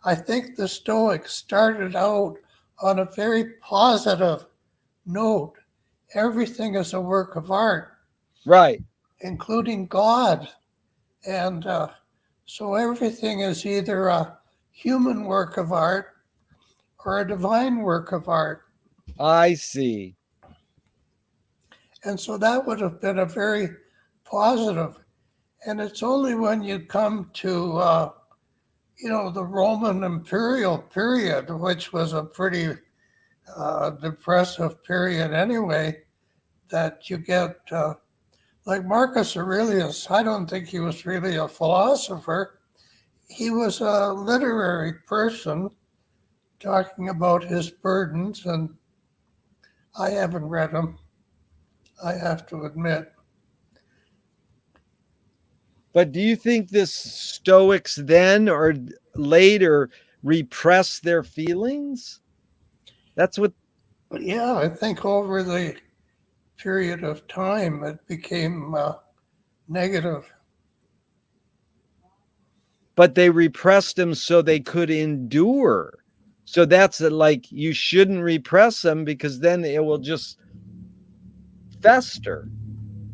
I think the Stoics started out on a very positive note. Everything is a work of art, Right. including God. And so everything is either a human work of art or a divine work of art. I see. And so that would have been a very positive. And it's only when you come to, the Roman imperial period, which was a pretty depressive period anyway, that you get, like Marcus Aurelius. I don't think he was really a philosopher. He was a literary person talking about his burdens, and I haven't read him, I have to admit. But do you think this Stoics then or later repress their feelings? That's what. But yeah, I think over the period of time it became negative. But they repressed them so they could endure. So that's like you shouldn't repress them because then it will just fester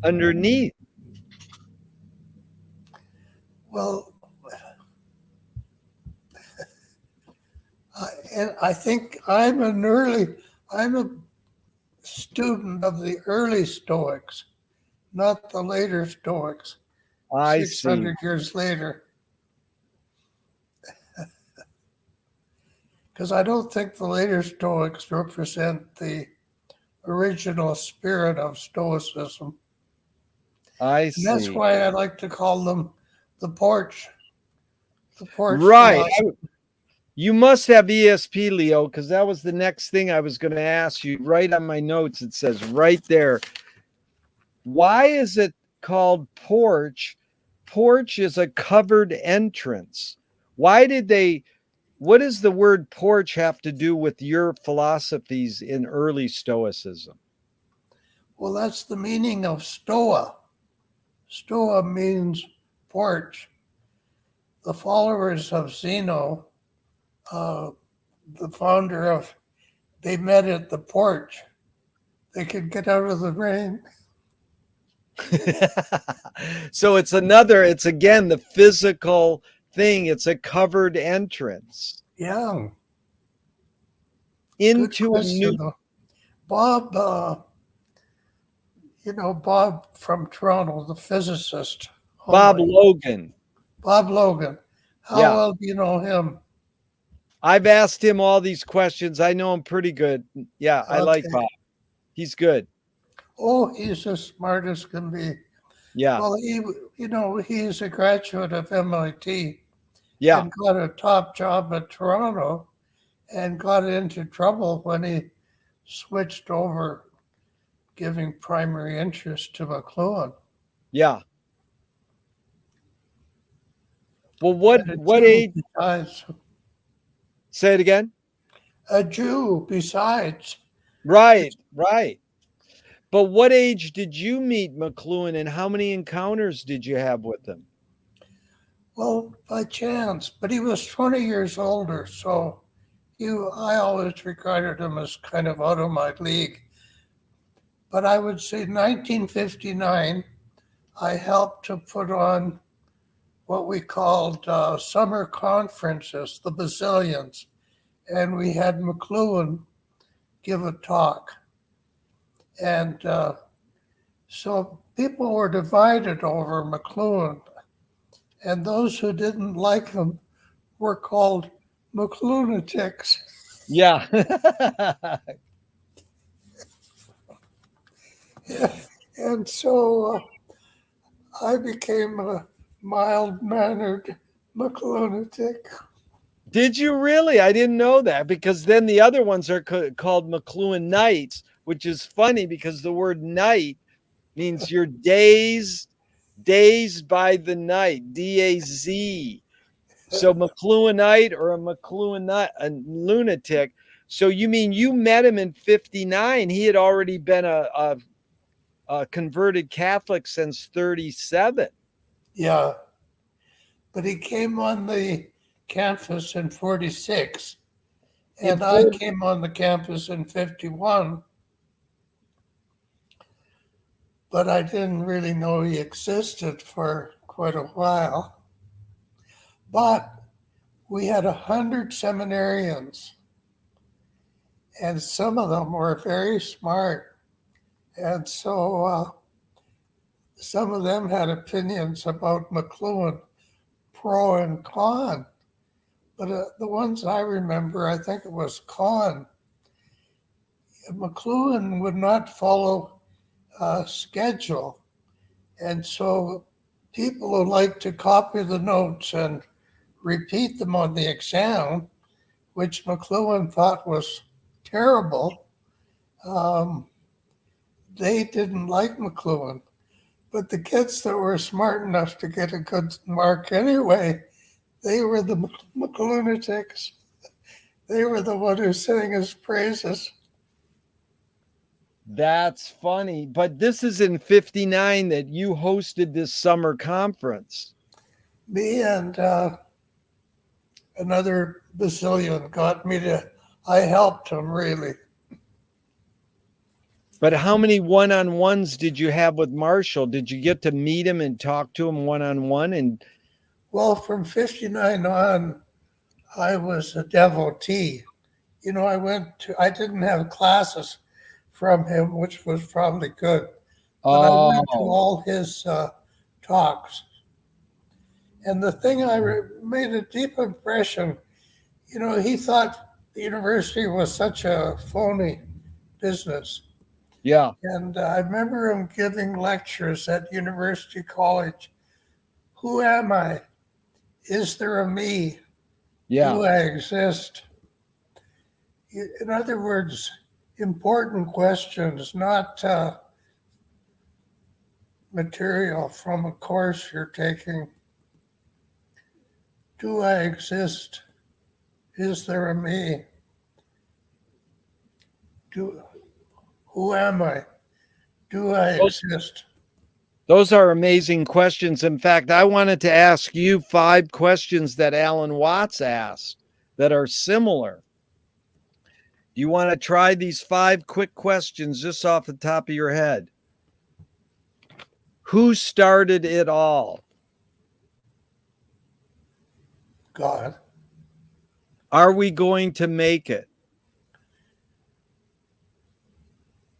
underneath. Well, and I think I'm a student of the early Stoics, not the later Stoics, I 600 see. years later. Because I don't think the later Stoics represent the original spirit of Stoicism. I And that's see. why I like to call them the porch Right. philosophy. You must have ESP, Leo, because that was the next thing I was going to ask you. Right on my notes, it says right there. Why is it called porch? Porch is a covered entrance. Why did they? What does the word porch have to do with your philosophies in early Stoicism? Well, that's the meaning of Stoa. Stoa means porch. The followers of Zeno, the founder of, they met at the porch. They could get out of the rain. So it's again the physical thing. It's a covered entrance Yeah, good into a question, new. though. Bob, Bob from Toronto, the physicist. Bob Holy, Logan. Bob Logan. How Yeah. well do you know him? I've asked him all these questions. I know him pretty good. Yeah, I like Okay. Bob. He's good. Oh, he's as smart as can be. Yeah. Well, he's a graduate of MIT Yeah. and got a top job at Toronto and got into trouble when he switched over giving primary interest to McLuhan. Yeah. Well, what Jew age? besides, Say it again. a Jew besides. Right. But what age did you meet McLuhan and how many encounters did you have with him? Well, by chance, but he was 20 years older, so I always regarded him as kind of out of my league. But I would say 1959, I helped to put on what we called summer conferences, the Basilians, and we had McLuhan give a talk. And so people were divided over McLuhan, and those who didn't like him were called McLunatics. Yeah. And so I became a mild-mannered McLunatic. Did you really? I didn't know that because then the other ones are called McLuhan Knights, which is funny because the word night means you're dazed by the night, DAZ. So McLuhanite or a McLuhanite, a lunatic. So you mean you met him in 59? He had already been a converted Catholic since 37. Yeah, but he came on the campus in 46, and I came on the campus in 51, but I didn't really know he existed for quite a while. But we had 100 seminarians, and some of them were very smart. And so some of them had opinions about McLuhan, pro and con. But the ones I remember, I think it was con. McLuhan would not follow schedule. And so people who like to copy the notes and repeat them on the exam, which McLuhan thought was terrible, they didn't like McLuhan. But the kids that were smart enough to get a good mark anyway, they were the McLunatics. They were the one who sang his praises. That's funny. But this is in 59 that you hosted this summer conference. Me and another Basilian got me to, I helped him really. But how many one-on-ones did you have with Marshall? Did you get to meet him and talk to him one-on-one? And Well, from 59 on, I was a devotee. You know, I didn't have classes from him, which was probably good. But I went to all his talks. And the thing made a deep impression, you know, he thought the university was such a phony business. yeah, And I remember him giving lectures at University College. Who am I? Is there a me? yeah. Do I exist? In other words, important questions, not material from a course you're taking. Do I exist? Is there a me? Who am I? Do I exist? Those are amazing questions. In fact, I wanted to ask you 5 questions that Alan Watts asked that are similar. Do you want to try these 5 quick questions just off the top of your head? Who started it all? God. Are we going to make it?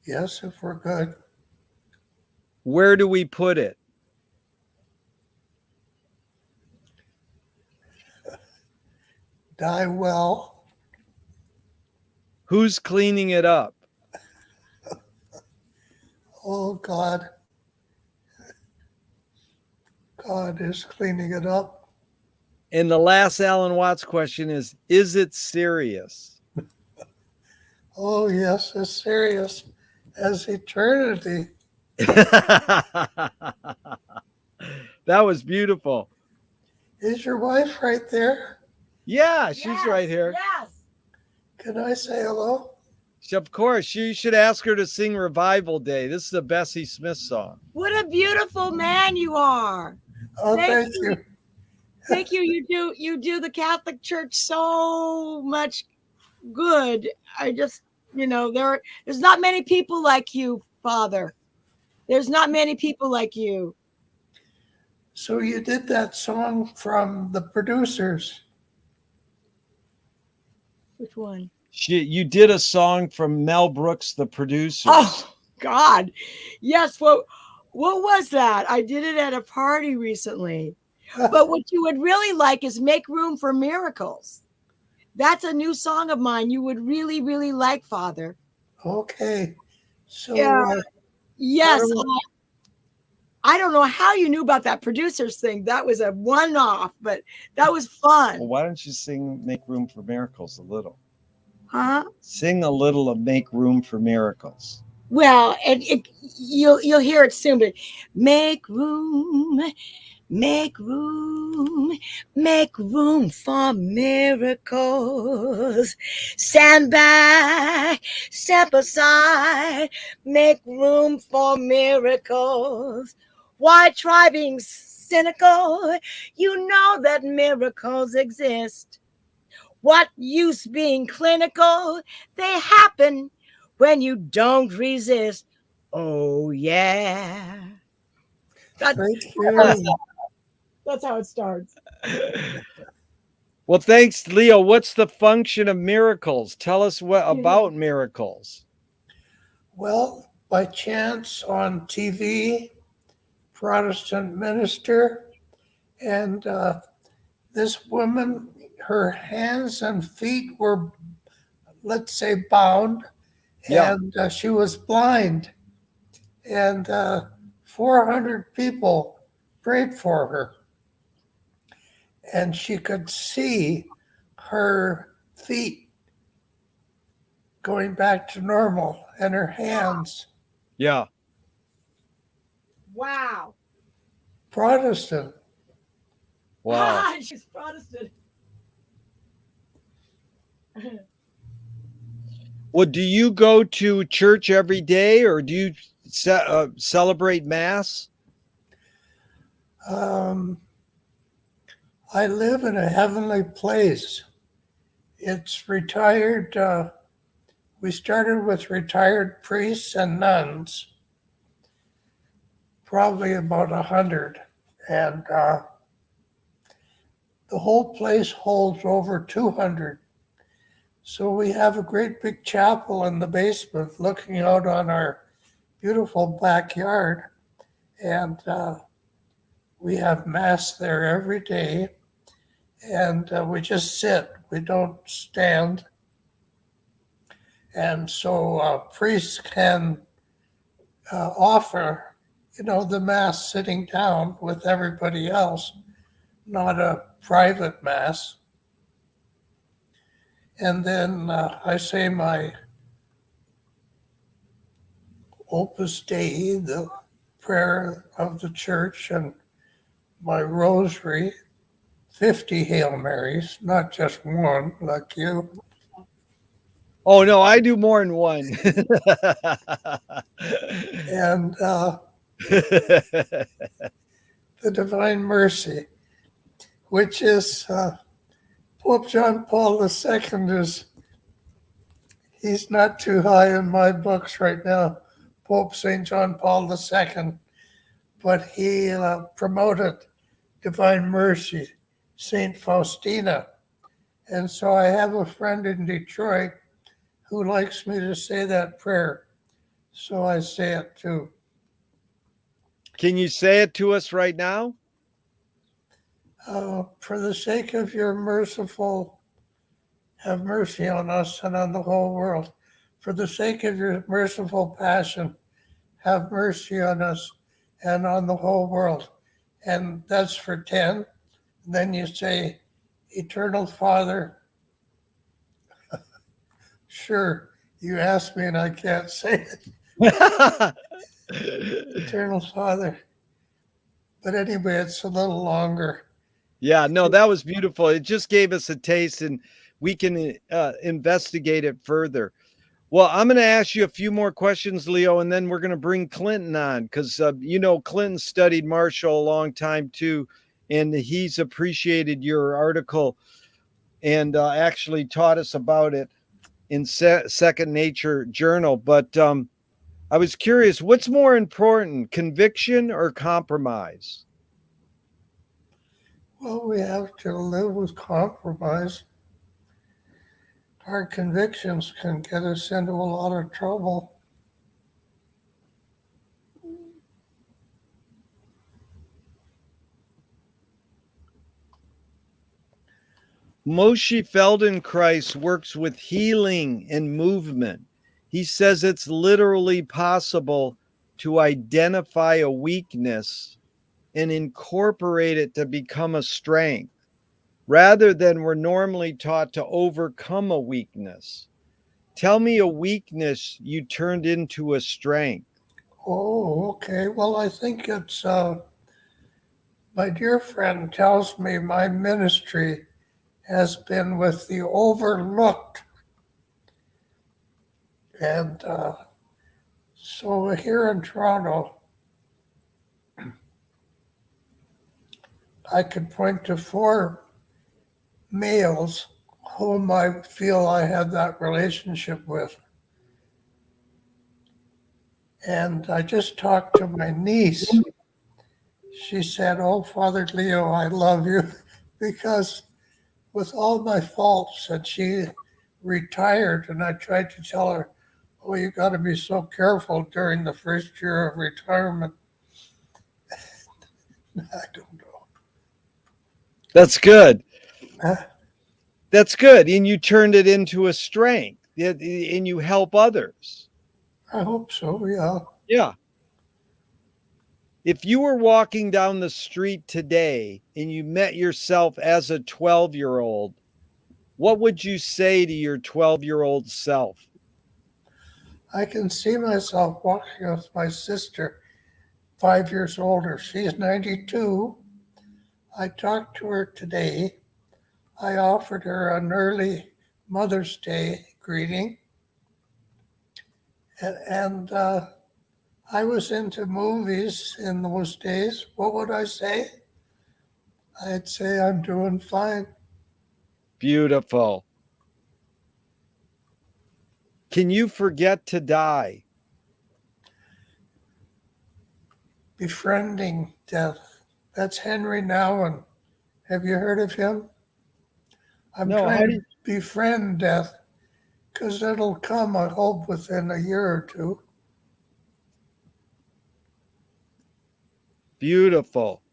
Yes, if we're good. Where do we put it? Die well. Who's cleaning it up? Oh, God. God is cleaning it up. And the last Alan Watts question is it serious? Oh, yes, as serious as eternity. That was beautiful. Is your wife right there? Yeah, she's right here. Yes. Can I say hello? Of course, you should ask her to sing Revival Day. This is a Bessie Smith song. What a beautiful man you are. Oh, Thank thank you. Thank you. You do the Catholic Church so much good. I just, there's not many people like you, Father. There's not many people like you. So you did that song from the producers. Which one? You did a song from Mel Brooks, the producer. Oh, God. Yes. What was that? I did it at a party recently. But what you would really like is Make Room for Miracles. That's a new song of mine you would really, really like, Father. Okay. So yes. I don't know how you knew about that producers thing. That was a one-off, but that was fun. Well, why don't you sing Make Room for Miracles a little? Huh? Sing a little of Make Room for Miracles. Well, you'll hear it soon, but make room for miracles. Stand back, step aside, make room for miracles. Why try being cynical? You know that miracles exist. What use being clinical? They happen when you don't resist. Oh, yeah. thank you. That's how it starts. Well, thanks, Leo. What's the function of miracles? Tell us about miracles. Well, by chance on TV, Protestant minister, and this woman, her hands and feet were, let's say, bound, and she was blind. and 400 people prayed for her. And she could see her feet going back to normal and her hands. Yeah. Wow. Protestant. Wow. She's Protestant. Well, do you go to church every day, or do you celebrate Mass? I live in a heavenly place. It's retired. We started with retired priests and nuns, probably about 100. And the whole place holds over 200. So we have a great big chapel in the basement looking out on our beautiful backyard. And we have Mass there every day. And we just sit, we don't stand. And so priests can offer, the Mass sitting down with everybody else, not a private Mass. And then I say my Opus Dei, the prayer of the church, and my rosary, 50 Hail Marys, not just one like you. Oh, no, I do more than one. And the Divine Mercy, which is Pope John Paul II he's not too high in my books right now, Pope St. John Paul II, but he promoted Divine Mercy, St. Faustina. And so I have a friend in Detroit who likes me to say that prayer. So I say it too. Can you say it to us right now? For the sake of your merciful, have mercy on us and on the whole world. For the sake of your merciful passion, have mercy on us and on the whole world. And that's for 10. And then you say, Eternal Father. Sure, you asked me and I can't say it. Eternal Father. But anyway, it's a little longer. Yeah, no, that was beautiful. It just gave us a taste, and we can investigate it further. Well, I'm going to ask you a few more questions, Leo, and then we're going to bring Clinton on because, Clinton studied Marshall a long time too, and he's appreciated your article and actually taught us about it in Second Nature Journal. But I was curious, what's more important, conviction or compromise? Well, we have to live with compromise. Our convictions can get us into a lot of trouble. Moshe Feldenkrais works with healing and movement. He says it's literally possible to identify a weakness and incorporate it to become a strength, rather than we're normally taught to overcome a weakness. Tell me a weakness you turned into a strength. Oh, okay. Well, I think it's, my dear friend tells me my ministry has been with the overlooked. And so here in Toronto, I could point to 4 males whom I feel I have that relationship with. And I just talked to my niece. She said, "Oh, Father Leo, I love you," because with all my faults, and she retired, and I tried to tell her, "Oh, you got to be so careful during the first year of retirement." I don't know. That's good. That's good. And you turned it into a strength, and you help others. I hope so, yeah. Yeah. If you were walking down the street today and you met yourself as a 12-year-old, what would you say to your 12-year-old self? I can see myself walking with my sister, 5 years older. She's 92. I talked to her today. I offered her an early Mother's Day greeting. And I was into movies in those days. What would I say? I'd say I'm doing fine. Beautiful. Can you forget to die? Befriending death. That's Henry Nouwen. Have you heard of him? I'm No, trying to befriend death because it'll come, I hope, within a year or two. Beautiful.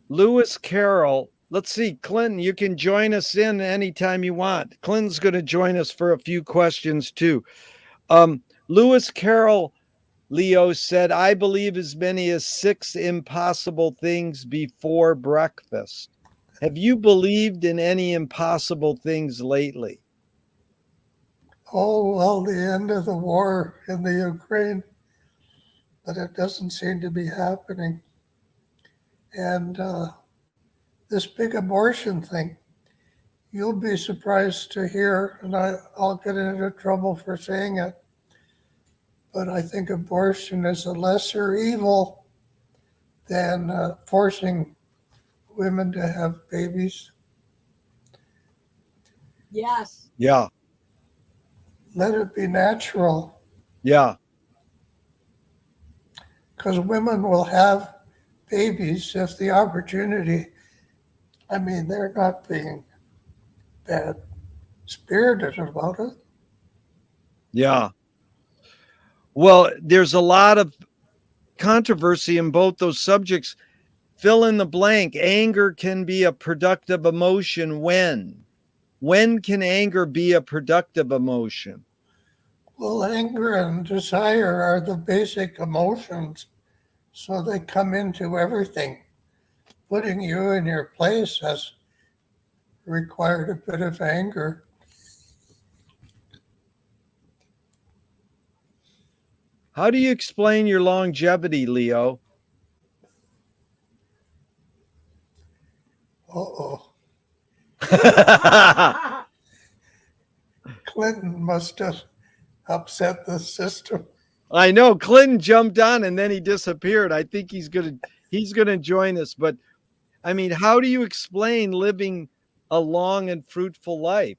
Lewis Carroll. Let's see, Clinton, you can join us in anytime you want. Clinton's going to join us for a few questions too. Lewis Carroll, Leo, said, I believe as many as 6 impossible things before breakfast. Have you believed in any impossible things lately? Oh, well, the end of the war in the Ukraine, but it doesn't seem to be happening. And this big abortion thing, you'll be surprised to hear, and I'll get into trouble for saying it, but I think abortion is a lesser evil than forcing women to have babies. Yes. Yeah. Let it be natural, Yeah. because women will have babies if the opportunity, I mean, they're not being bad spirited about it. Yeah. Well, there's a lot of controversy in both those subjects. Fill in the blank. Anger can be a productive emotion when? When can anger be a productive emotion? Well, anger and desire are the basic emotions, so they come into everything. Putting you in your place has required a bit of anger. How do you explain your longevity, Leo? Uh-oh. Clinton must have upset the system. I know Clinton jumped on and then he disappeared. I think he's gonna join us. But I mean, how do you explain living a long and fruitful life?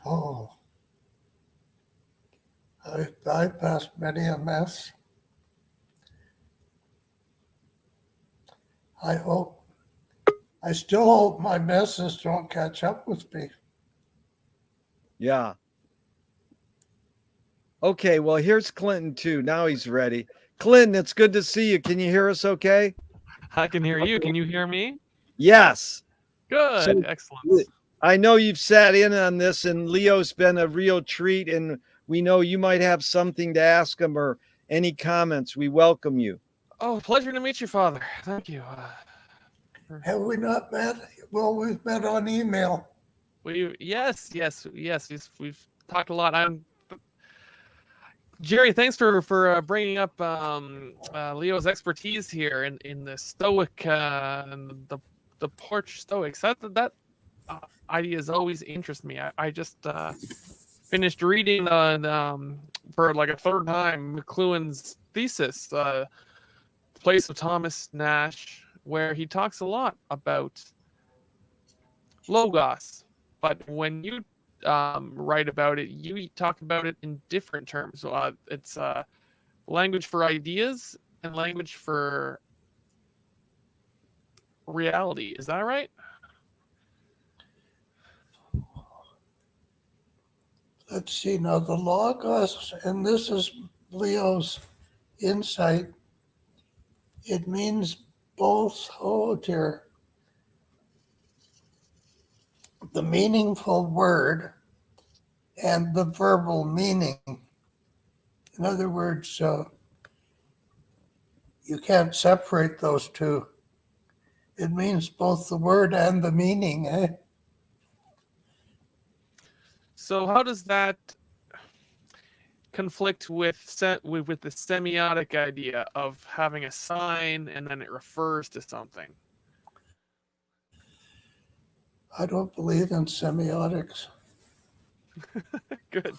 Oh, I bypassed many a mess. I still hope my messes don't catch up with me. Yeah. Okay, well, here's Clinton too. Now he's ready. Clinton, it's good to see you. Can you hear us okay? I can hear you. Can you hear me? Yes. Good. So, Excellent. I know you've sat in on this, and Leo's been a real treat, and we know you might have something to ask him or any comments. We welcome you. Oh, pleasure to meet you, Father. Thank you. Have we not met? Well, we've met on email. Yes. We've talked a lot. Jerry. Thanks for bringing up Leo's expertise here in the Stoic and the porch Stoics. That idea has always interested me. I just finished reading for like a third time McLuhan's thesis, Place of Thomas Nash, where he talks a lot about logos, but when you write about it, you talk about it in different terms. It's language for ideas and language for reality. Is that right? Let's see now, the logos, and this is Leo's insight. It means both, oh dear, the meaningful word and the verbal meaning. In other words, you can't separate those two. It means both the word and the meaning. So how does that conflict with the semiotic idea of having a sign and then it refers to something? I don't believe in semiotics. Good.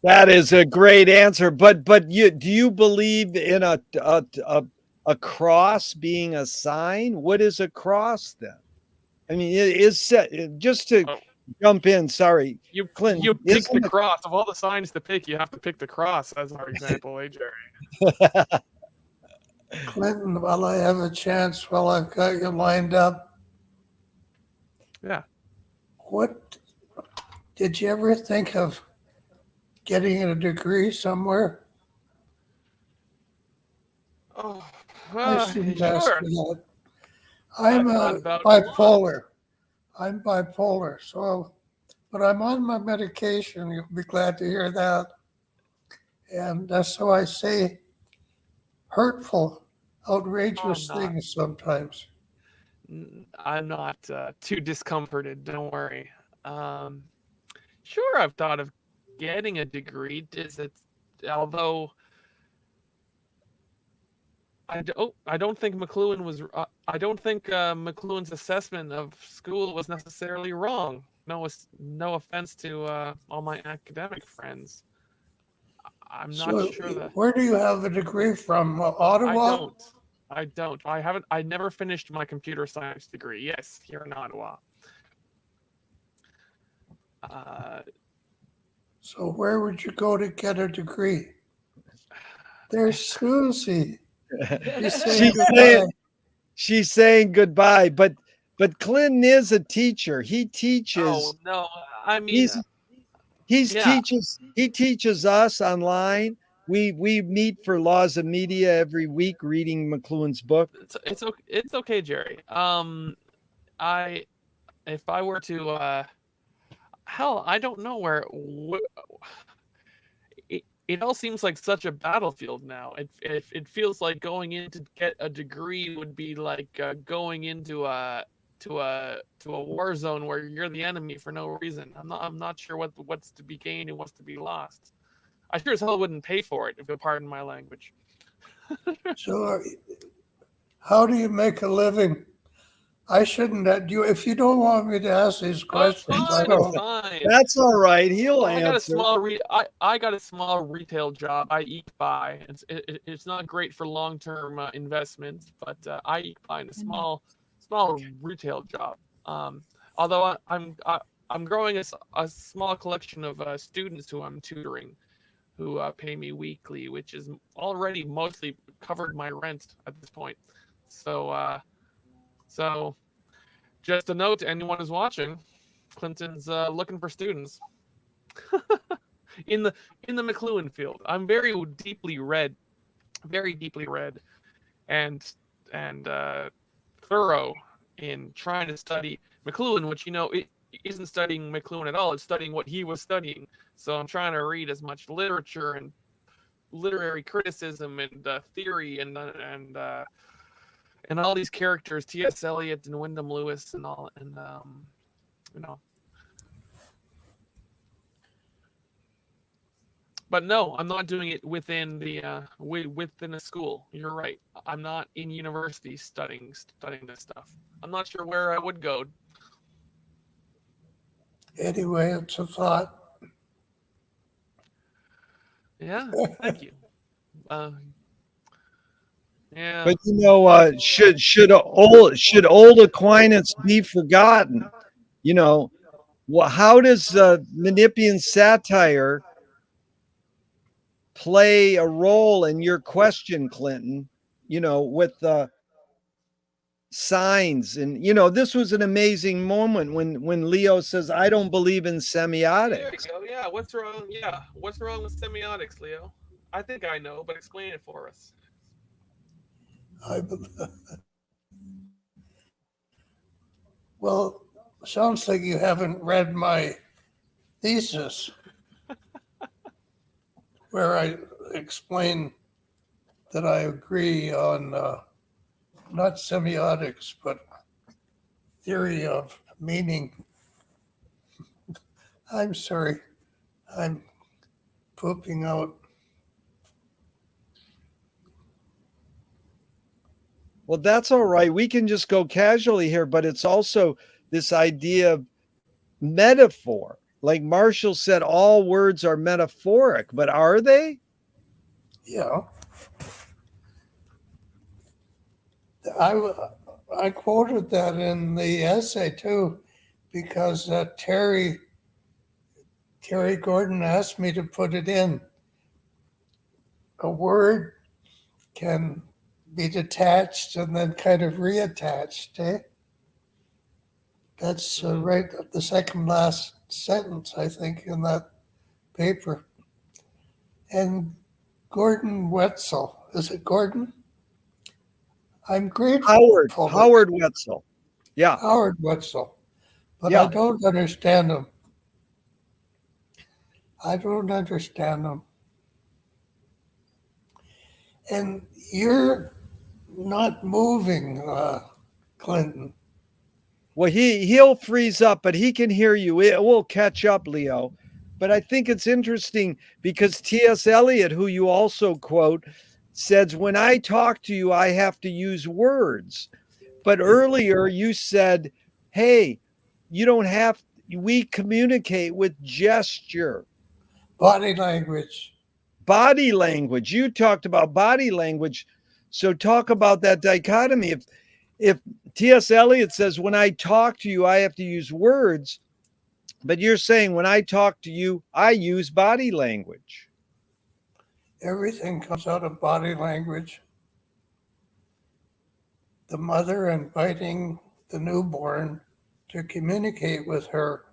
That is a great answer. But do you believe in a cross being a sign? What is a cross then? I mean, it is just to jump in. Sorry, Clinton. You pick the cross. Of all the signs to pick, you have to pick the cross as our example, Jerry? Clinton, while I have a chance, while I've got you lined up, yeah. What did you ever think of getting a degree somewhere? Oh, I shouldn't ask sure. you that. I'm bipolar, so, but I'm on my medication. You'll be glad to hear that. And so I say hurtful, outrageous things sometimes. I'm not too discomforted. Don't worry. Sure, I've thought of getting a degree. Although I don't think McLuhan was. I don't think McLuhan's assessment of school was necessarily wrong. No offense to all my academic friends. I'm not sure that. Where do you have a degree from? Ottawa? I don't. I haven't. I never finished my computer science degree. Yes, here in Ottawa. So where would you go to get a degree? There's Susie. She's saying goodbye, but Clinton is a teacher. He teaches. Oh no, I mean he teaches us online. We meet for Laws of Media every week, reading McLuhan's book. It's okay, Jerry. If I were to hell, I don't know where. It all seems like such a battlefield now. It feels like going in to get a degree would be like going into a war zone where you're the enemy for no reason. I'm not sure what's to be gained and what's to be lost. I sure as hell wouldn't pay for it, if you'll pardon my language. So, how do you make a living? I shouldn't. If you don't want me to ask these questions, fine. That's all right. He'll answer. I got a small retail job. I eke by. It's not great for long-term investments, but I eke by in a small retail job. Although I'm growing a small collection of students who I'm tutoring, who pay me weekly, which is already mostly covered my rent at this point. So, just a note to anyone who's watching, Clinton's looking for students in the McLuhan field. I'm very deeply read, and thorough in trying to study McLuhan, which it isn't studying McLuhan at all. It's studying what he was studying. So I'm trying to read as much literature and literary criticism and theory and all these characters, T.S. Eliot and Wyndham Lewis and all, and But no, I'm not doing it within a school. You're right. I'm not in university studying this stuff. I'm not sure where I would go. Anyway, it's a thought. Yeah, thank you. Yeah. But should old acquaintance be forgotten? How does Menippean satire play a role in your question, Clinton? With the signs, and this was an amazing moment when Leo says, "I don't believe in semiotics." There you go. Yeah, what's wrong? Yeah, what's wrong with semiotics, Leo? I think I know, but explain it for us. Well, sounds like you haven't read my thesis where I explain that I agree on not semiotics, but theory of meaning. I'm sorry, I'm pooping out. Well, that's all right. We can just go casually here, but it's also this idea of metaphor. Like Marshall said, all words are metaphoric, but are they? Yeah, I quoted that in the essay too, because Terry Gordon asked me to put it in. A word can be detached and then kind of reattached. That's right at the second last sentence, I think, in that paper. And Gordon Wetzel, is it Gordon? I'm grateful. Howard Wetzel. Yeah. Howard Wetzel. But Yeah. I don't understand him. I don't understand him. And you're not moving, Clinton. Well, he'll freeze up, but he can hear you. It will catch up, Leo. But I think it's interesting because T.S. Eliot, who you also quote, says, when I talk to you, I have to use words. But earlier you said, hey, you don't have, we communicate with gesture. Body language. Body language. You talked about body language. So talk about that dichotomy. If T.S. Eliot says, when I talk to you, I have to use words, but you're saying when I talk to you, I use body language. Everything comes out of body language. The mother inviting the newborn to communicate with her.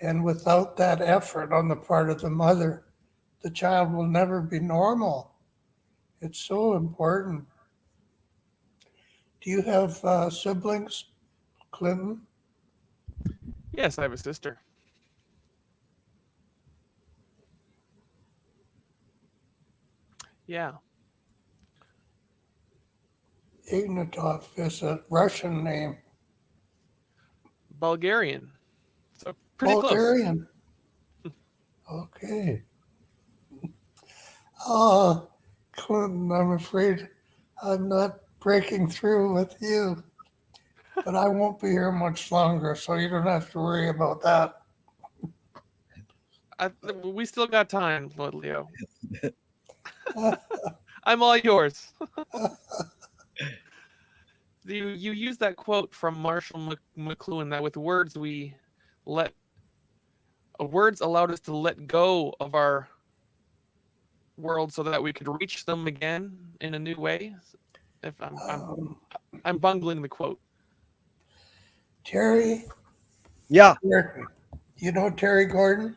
And without that effort on the part of the mother, the child will never be normal. It's so important. Do you have siblings, Clinton? Yes, I have a sister. Yeah. Ignatov is a Russian name. Bulgarian. So pretty Bulgarian. Okay. Oh, Clinton, I'm afraid I'm not breaking through with you, but I won't be here much longer, so you don't have to worry about that. We still got time, Lord Leo. I'm all yours. You use that quote from Marshall McLuhan that with words words allowed us to let go of our world so that we could reach them again in a new way. If I'm bungling the quote. Terry? Yeah. Gordon. You know Terry Gordon?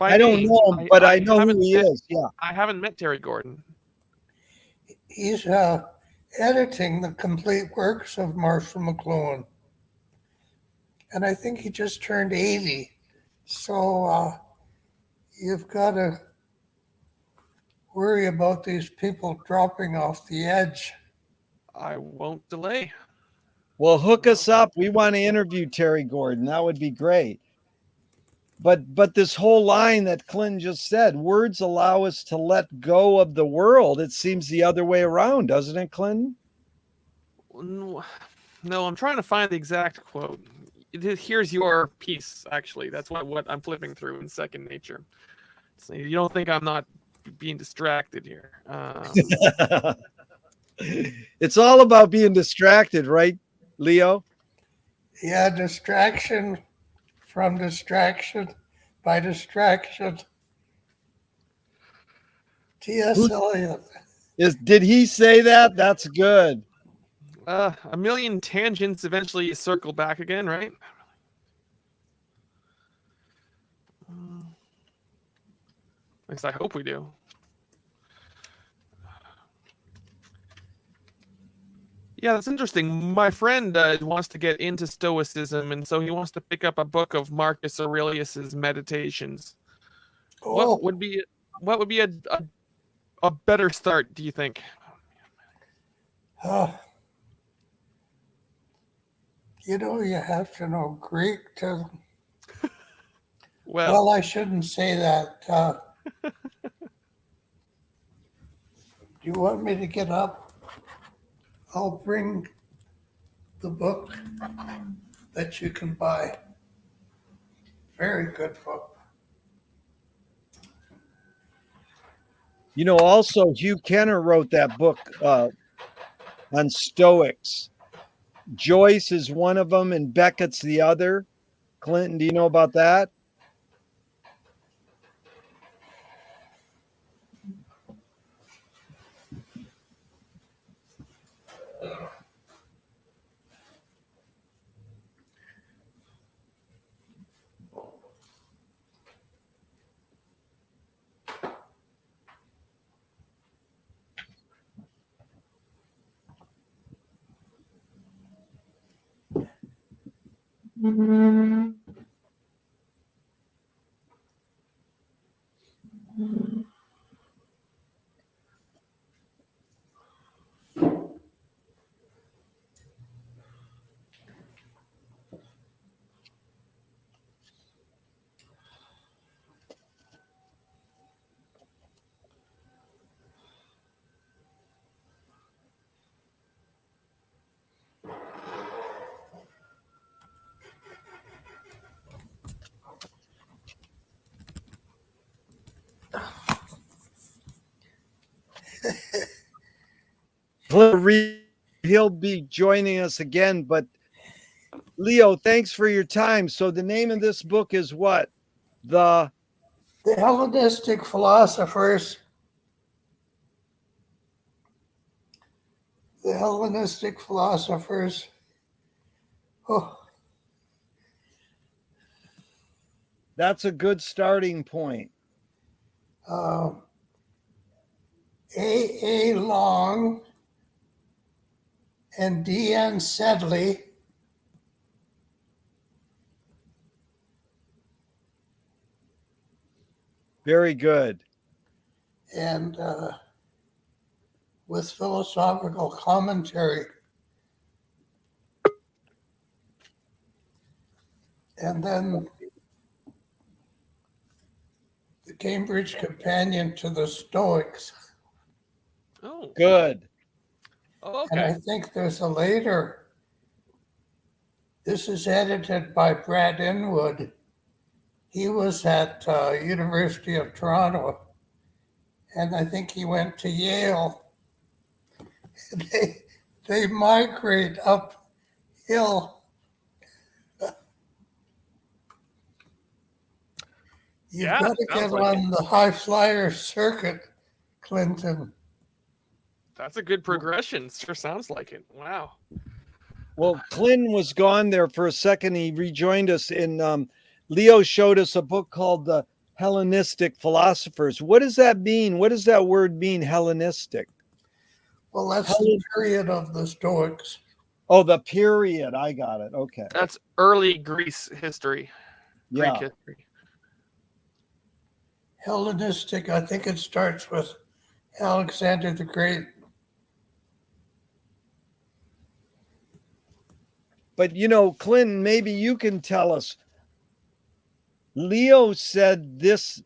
I don't know him, but I know who he is. Yeah. I haven't met Terry Gordon. He's editing the complete works of Marshall McLuhan. And I think he just turned 80. So you've got to worry about these people dropping off the edge. I won't delay. Well, hook us up. We want to interview Terry Gordon. That would be great. But this whole line that Clinton just said, words allow us to let go of the world. It seems the other way around, doesn't it, Clinton? No, I'm trying to find the exact quote. Here's your piece, actually. That's what I'm flipping through in Second Nature. So you don't think I'm not being distracted here. It's all about being distracted, right, Leo? Yeah, distraction from distraction by distraction. T.S. Eliot. Did he say that? That's good. A million tangents eventually circle back again, right? At least I hope we do. Yeah, that's interesting. My friend wants to get into Stoicism, and so he wants to pick up a book of Marcus Aurelius's Meditations. Oh, What would be a better start, do you think? uh, you have to know Greek to. Well, Well, I shouldn't say that. Do you want me to get up? I'll bring the book that you can buy. Very good book. Also Hugh Kenner wrote that book on Stoics. Joyce is one of them, and Beckett's the other. Clinton, do you know about that? He'll be joining us again, but Leo, thanks for your time. So the name of this book is what? The Hellenistic philosophers. The Hellenistic philosophers. Oh, That's a good starting point. A. Long and D.N. Sedley. Very good. And with philosophical commentary. And then the Cambridge Companion to the Stoics. oh, Good. oh, And I okay. think there's a later. This is edited by Brad Inwood. He was at University of Toronto, and I think he went to Yale. They migrate uphill. You've Yeah, got to get sounds like on the high flyer circuit, Clinton. That's a good progression. Sure sounds like it. Wow. Well, Clinton was gone there for a second. He rejoined us, and Leo showed us a book called The Hellenistic Philosophers. What does that mean? What does that word mean, Hellenistic? Well, that's the period of the Stoics. Oh, the period. I got it. Okay. That's early Greece history. Yeah. Greek history. Hellenistic, I think it starts with Alexander the Great. But, Clinton, maybe you can tell us. Leo said this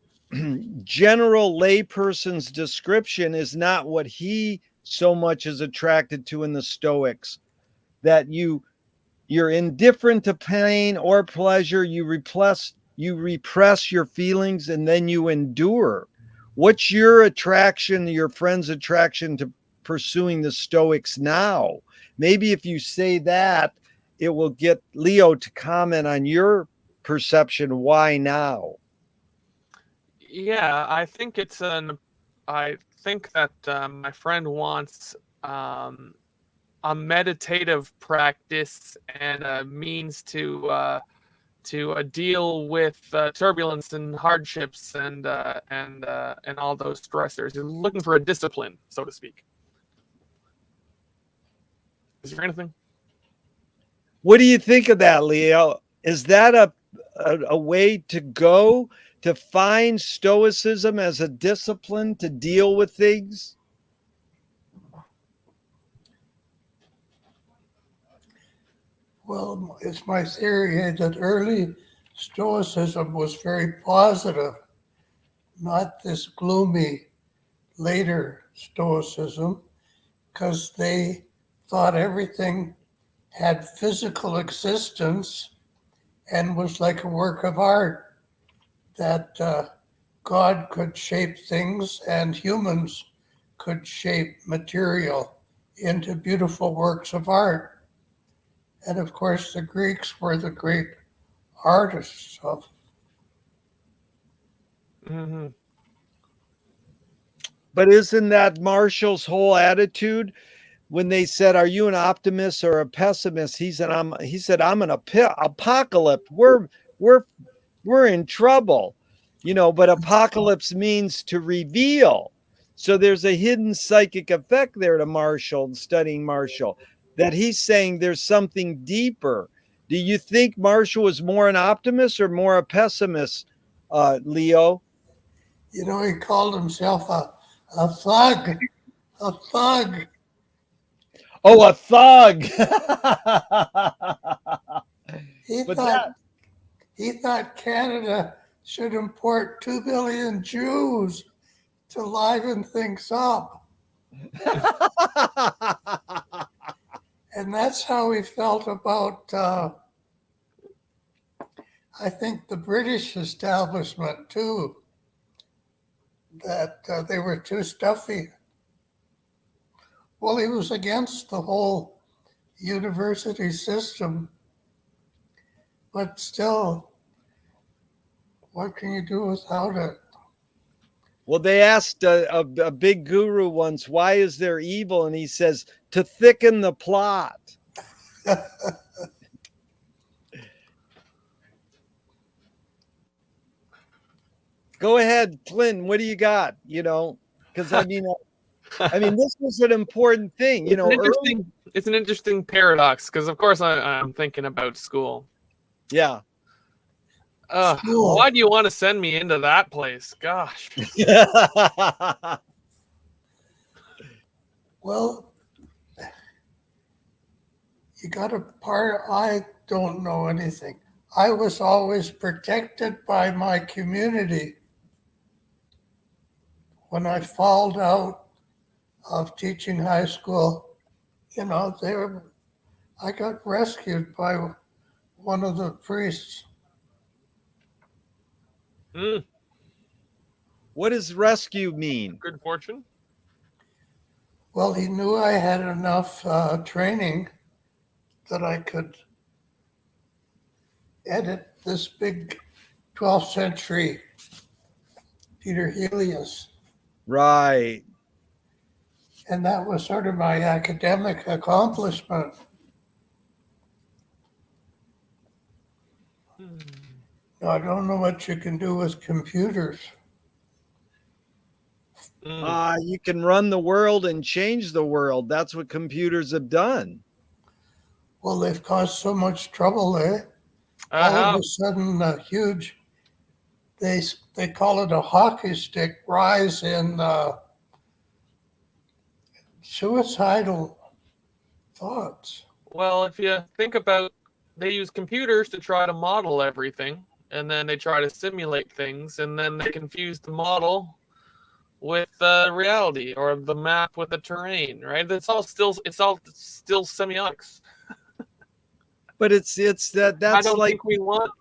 general layperson's description is not what he so much is attracted to in the Stoics, that you're indifferent to pain or pleasure, you repress your feelings, and then you endure. What's your attraction, your friend's attraction to pursuing the Stoics now? Maybe if you say that, it will get Leo to comment on your perception. Why now? Yeah, I think that my friend wants a meditative practice and a means to deal with turbulence and hardships and all those stressors. He's looking for a discipline, so to speak. Is there anything? What do you think of that, Leo? Is that a way to go to find Stoicism as a discipline to deal with things? Well, it's my theory that early Stoicism was very positive, not this gloomy later Stoicism, because they thought everything had physical existence and was like a work of art, that God could shape things and humans could shape material into beautiful works of art. And of course, the Greeks were the great artists of. Mm-hmm. But isn't that Marshall's whole attitude when they said, "Are you an optimist or a pessimist?" He said, "I'm an apocalypse. We're in trouble, But apocalypse means to reveal. So there's a hidden psychic effect there to Marshall, studying Marshall, that he's saying there's something deeper. Do you think Marshall was more an optimist or more a pessimist, Leo? He called himself a thug, a thug. Oh, a thug. He But thought he thought Canada should import 2 billion Jews to liven things up. And that's how he felt about, I think, the British establishment, too, that they were too stuffy. Well, he was against the whole university system, but still, what can you do without it? Well, they asked a big guru once, "Why is there evil?" And he says, "To thicken the plot." Go ahead, Clinton. What do you got? Because I mean, this was an important thing. It's an interesting paradox because, of course, I'm thinking about school. Yeah. Why do you want to send me into that place? Gosh. Well, you got a part. I don't know anything. I was always protected by my community. When I fouled out of teaching high school, I got rescued by one of the priests. What does rescue mean? Good fortune. Well, he knew I had enough training that I could edit this big 12th century Peter Helios. Right. And that was sort of my academic accomplishment. Now, I don't know what you can do with computers. You can run the world and change the world. That's what computers have done. Well, they've caused so much trouble there. All of a sudden, a huge, they call it a hockey stick rise in suicidal thoughts. Well, if you think about, they use computers to try to model everything, and then they try to simulate things, and then they confuse the model with reality, or the map with the terrain, right? It's all still semiotics. But it's that's I don't like think we want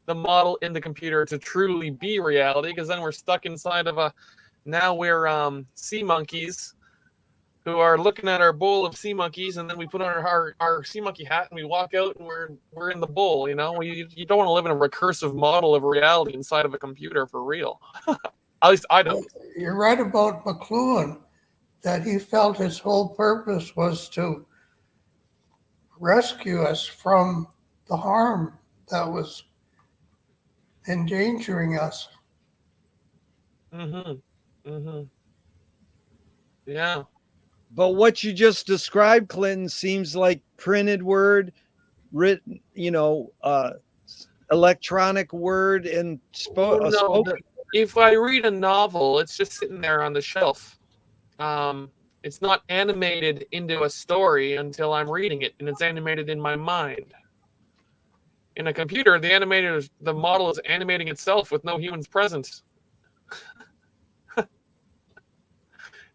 the model in the computer to truly be reality, because then we're stuck inside of now we're sea monkeys who are looking at our bowl of sea monkeys, and then we put on our sea monkey hat and we walk out and we're in the bowl. You don't want to live in a recursive model of reality inside of a computer for real. At least I don't. You're right about McLuhan, that he felt his whole purpose was to rescue us from the harm that was endangering us. Yeah. But what you just described, Clinton, seems like printed word, written, electronic word, and Oh no, spoken. if I read a novel, it's just sitting there on the shelf. It's not animated into a story until I'm reading it, and it's animated in my mind. In a computer, the model is animating itself with no humans present.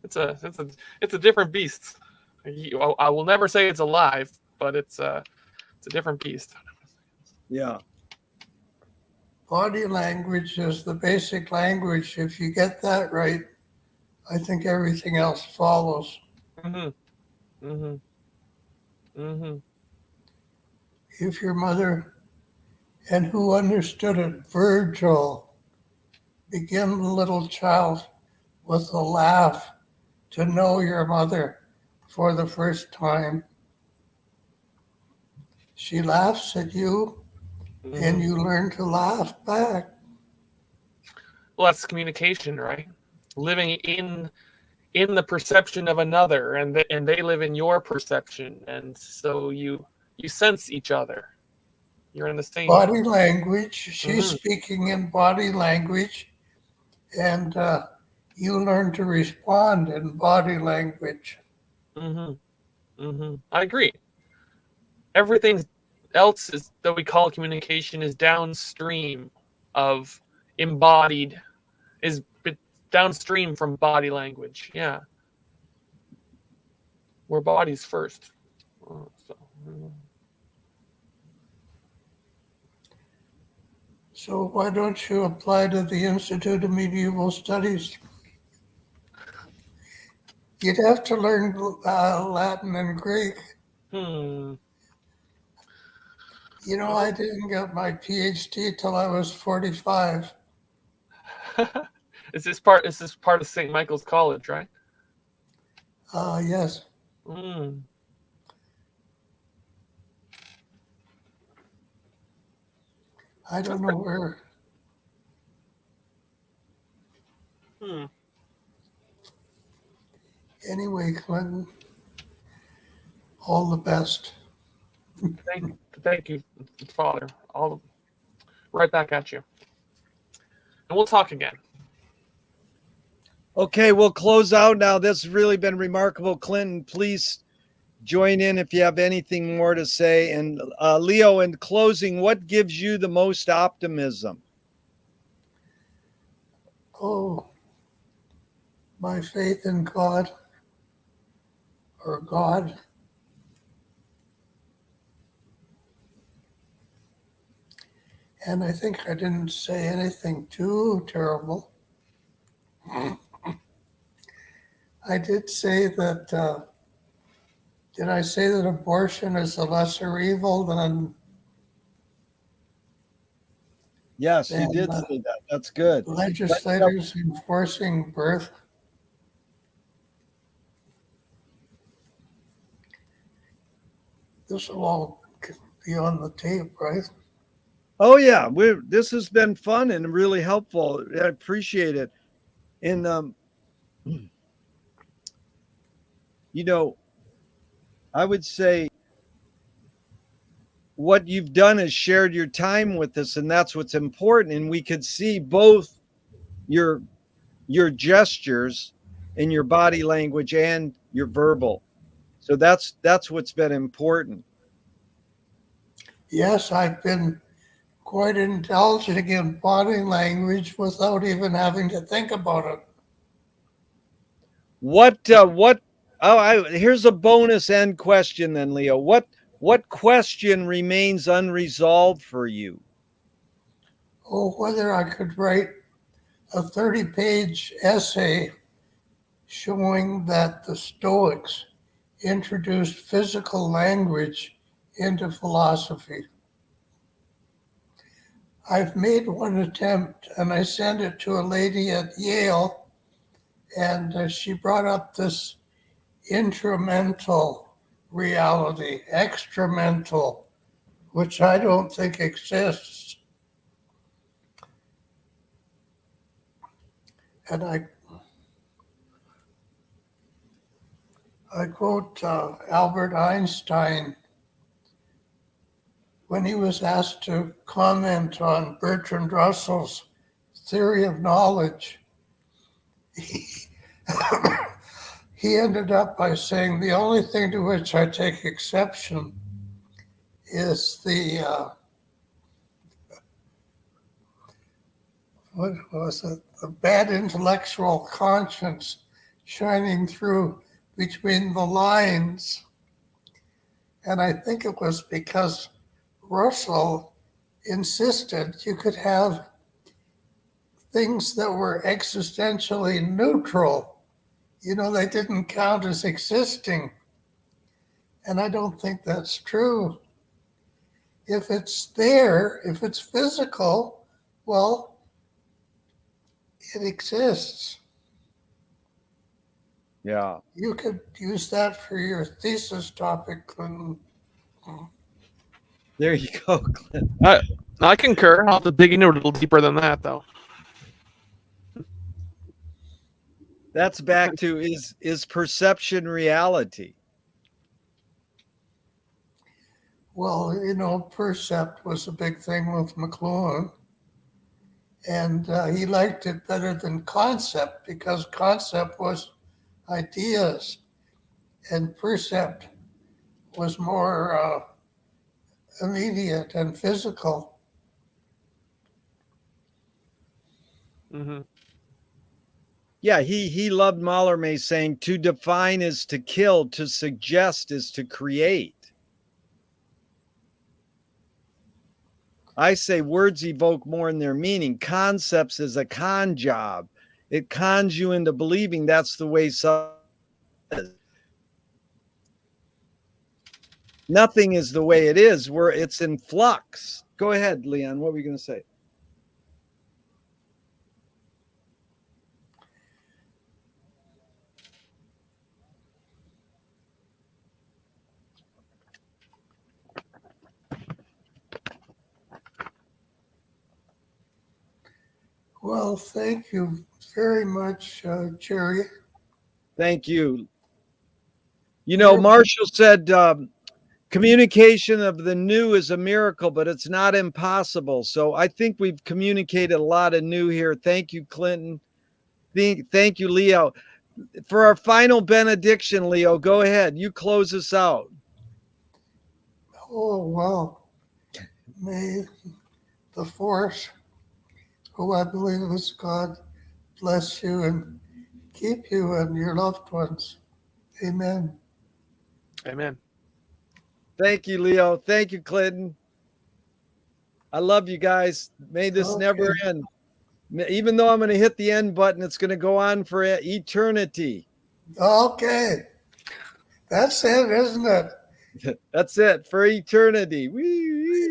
It's a different beast. I will never say it's alive, but it's a different beast. Yeah. Body language is the basic language. If you get that right, I think everything else follows. Mm-hmm. Mm-hmm. Mm-hmm. If your mother, and who understood it, Virgil, begin, little child, with a laugh to know your mother for the first time. She laughs at you, and you learn to laugh back. Well, that's communication, right? Living in the perception of another, and they live in your perception, and so you sense each other. You're in the same. Body language, she's Mhm. speaking in body language, and you learn to respond in body language. I agree. Everything else is that we call communication is downstream of embodied, is downstream from body language. Yeah, we're bodies first. So why don't you apply to the Institute of Medieval Studies? You'd have to learn Latin and Greek. Hmm. You know, I didn't get my PhD till I was 45. Is this part of St. Michael's College, right? Yes. Mm. I don't know where. Hmm. Anyway, Clinton, all the best. Thank you, Father. All right back at you, and we'll talk again. Okay, we'll close out now. This has really been remarkable. Clinton, please join in if you have anything more to say. And Leo, in closing, what gives you the most optimism? Oh, my faith in God, or God. And I think I didn't say anything too terrible. I did say that, did I say that abortion is a lesser evil than, Yes, you than did say that. That's good. legislators enforcing birth? This will all be on the tape, right? Oh yeah, this has been fun and really helpful. I appreciate it. And I would say what you've done is shared your time with us, and that's what's important. And we could see both your gestures and your body language and your verbal. So that's what's been important. Yes, I've been quite indulging in body language without even having to think about it. What here's a bonus end question then, Leo. What question remains unresolved for you? Oh, whether I could write a 30-page essay showing that the Stoics introduced physical language into philosophy. I've made one attempt and I sent it to a lady at Yale, and she brought up this intramental reality, extramental, which I don't think exists. And I quote Albert Einstein when he was asked to comment on Bertrand Russell's theory of knowledge. He ended up by saying, the only thing to which I take exception is the, what was it? The bad intellectual conscience shining through between the lines. And I think it was because Russell insisted you could have things that were existentially neutral. You know, they didn't count as existing. And I don't think that's true. If it's there, if it's physical, well, it exists. Yeah. You could use that for your thesis topic, Clinton. There you go, Clint. I concur. I'll have to dig into it a little deeper than that, though. That's back to is perception reality? Well, you know, percept was a big thing with McLuhan. And he liked it better than concept because concept was ideas and percept was more immediate and physical. Mm-hmm. Yeah, he loved Mallarmé saying to define is to kill, to suggest is to create. I say words evoke more in their meaning. Concepts is a con job. It cons you into believing that's the way something is. Nothing is the way it is, where it's in flux. Go ahead, Leon. What were you going to say? Well, thank you very much, Jerry. Thank you. You know, Marshall said communication of the new is a miracle, but it's not impossible. So I think we've communicated a lot of new here. Thank you, Clinton. Thank you, Leo. For our final benediction, Leo, go ahead. You close us out. Oh, well, may the force, who I believe is God, bless you and keep you and your loved ones. Amen. Amen. Thank you, Leo. Thank you, Clinton. I love you guys. May this never end. Even though I'm going to hit the end button, it's going to go on for eternity. Okay. That's it, isn't it? That's it, for eternity. Woo.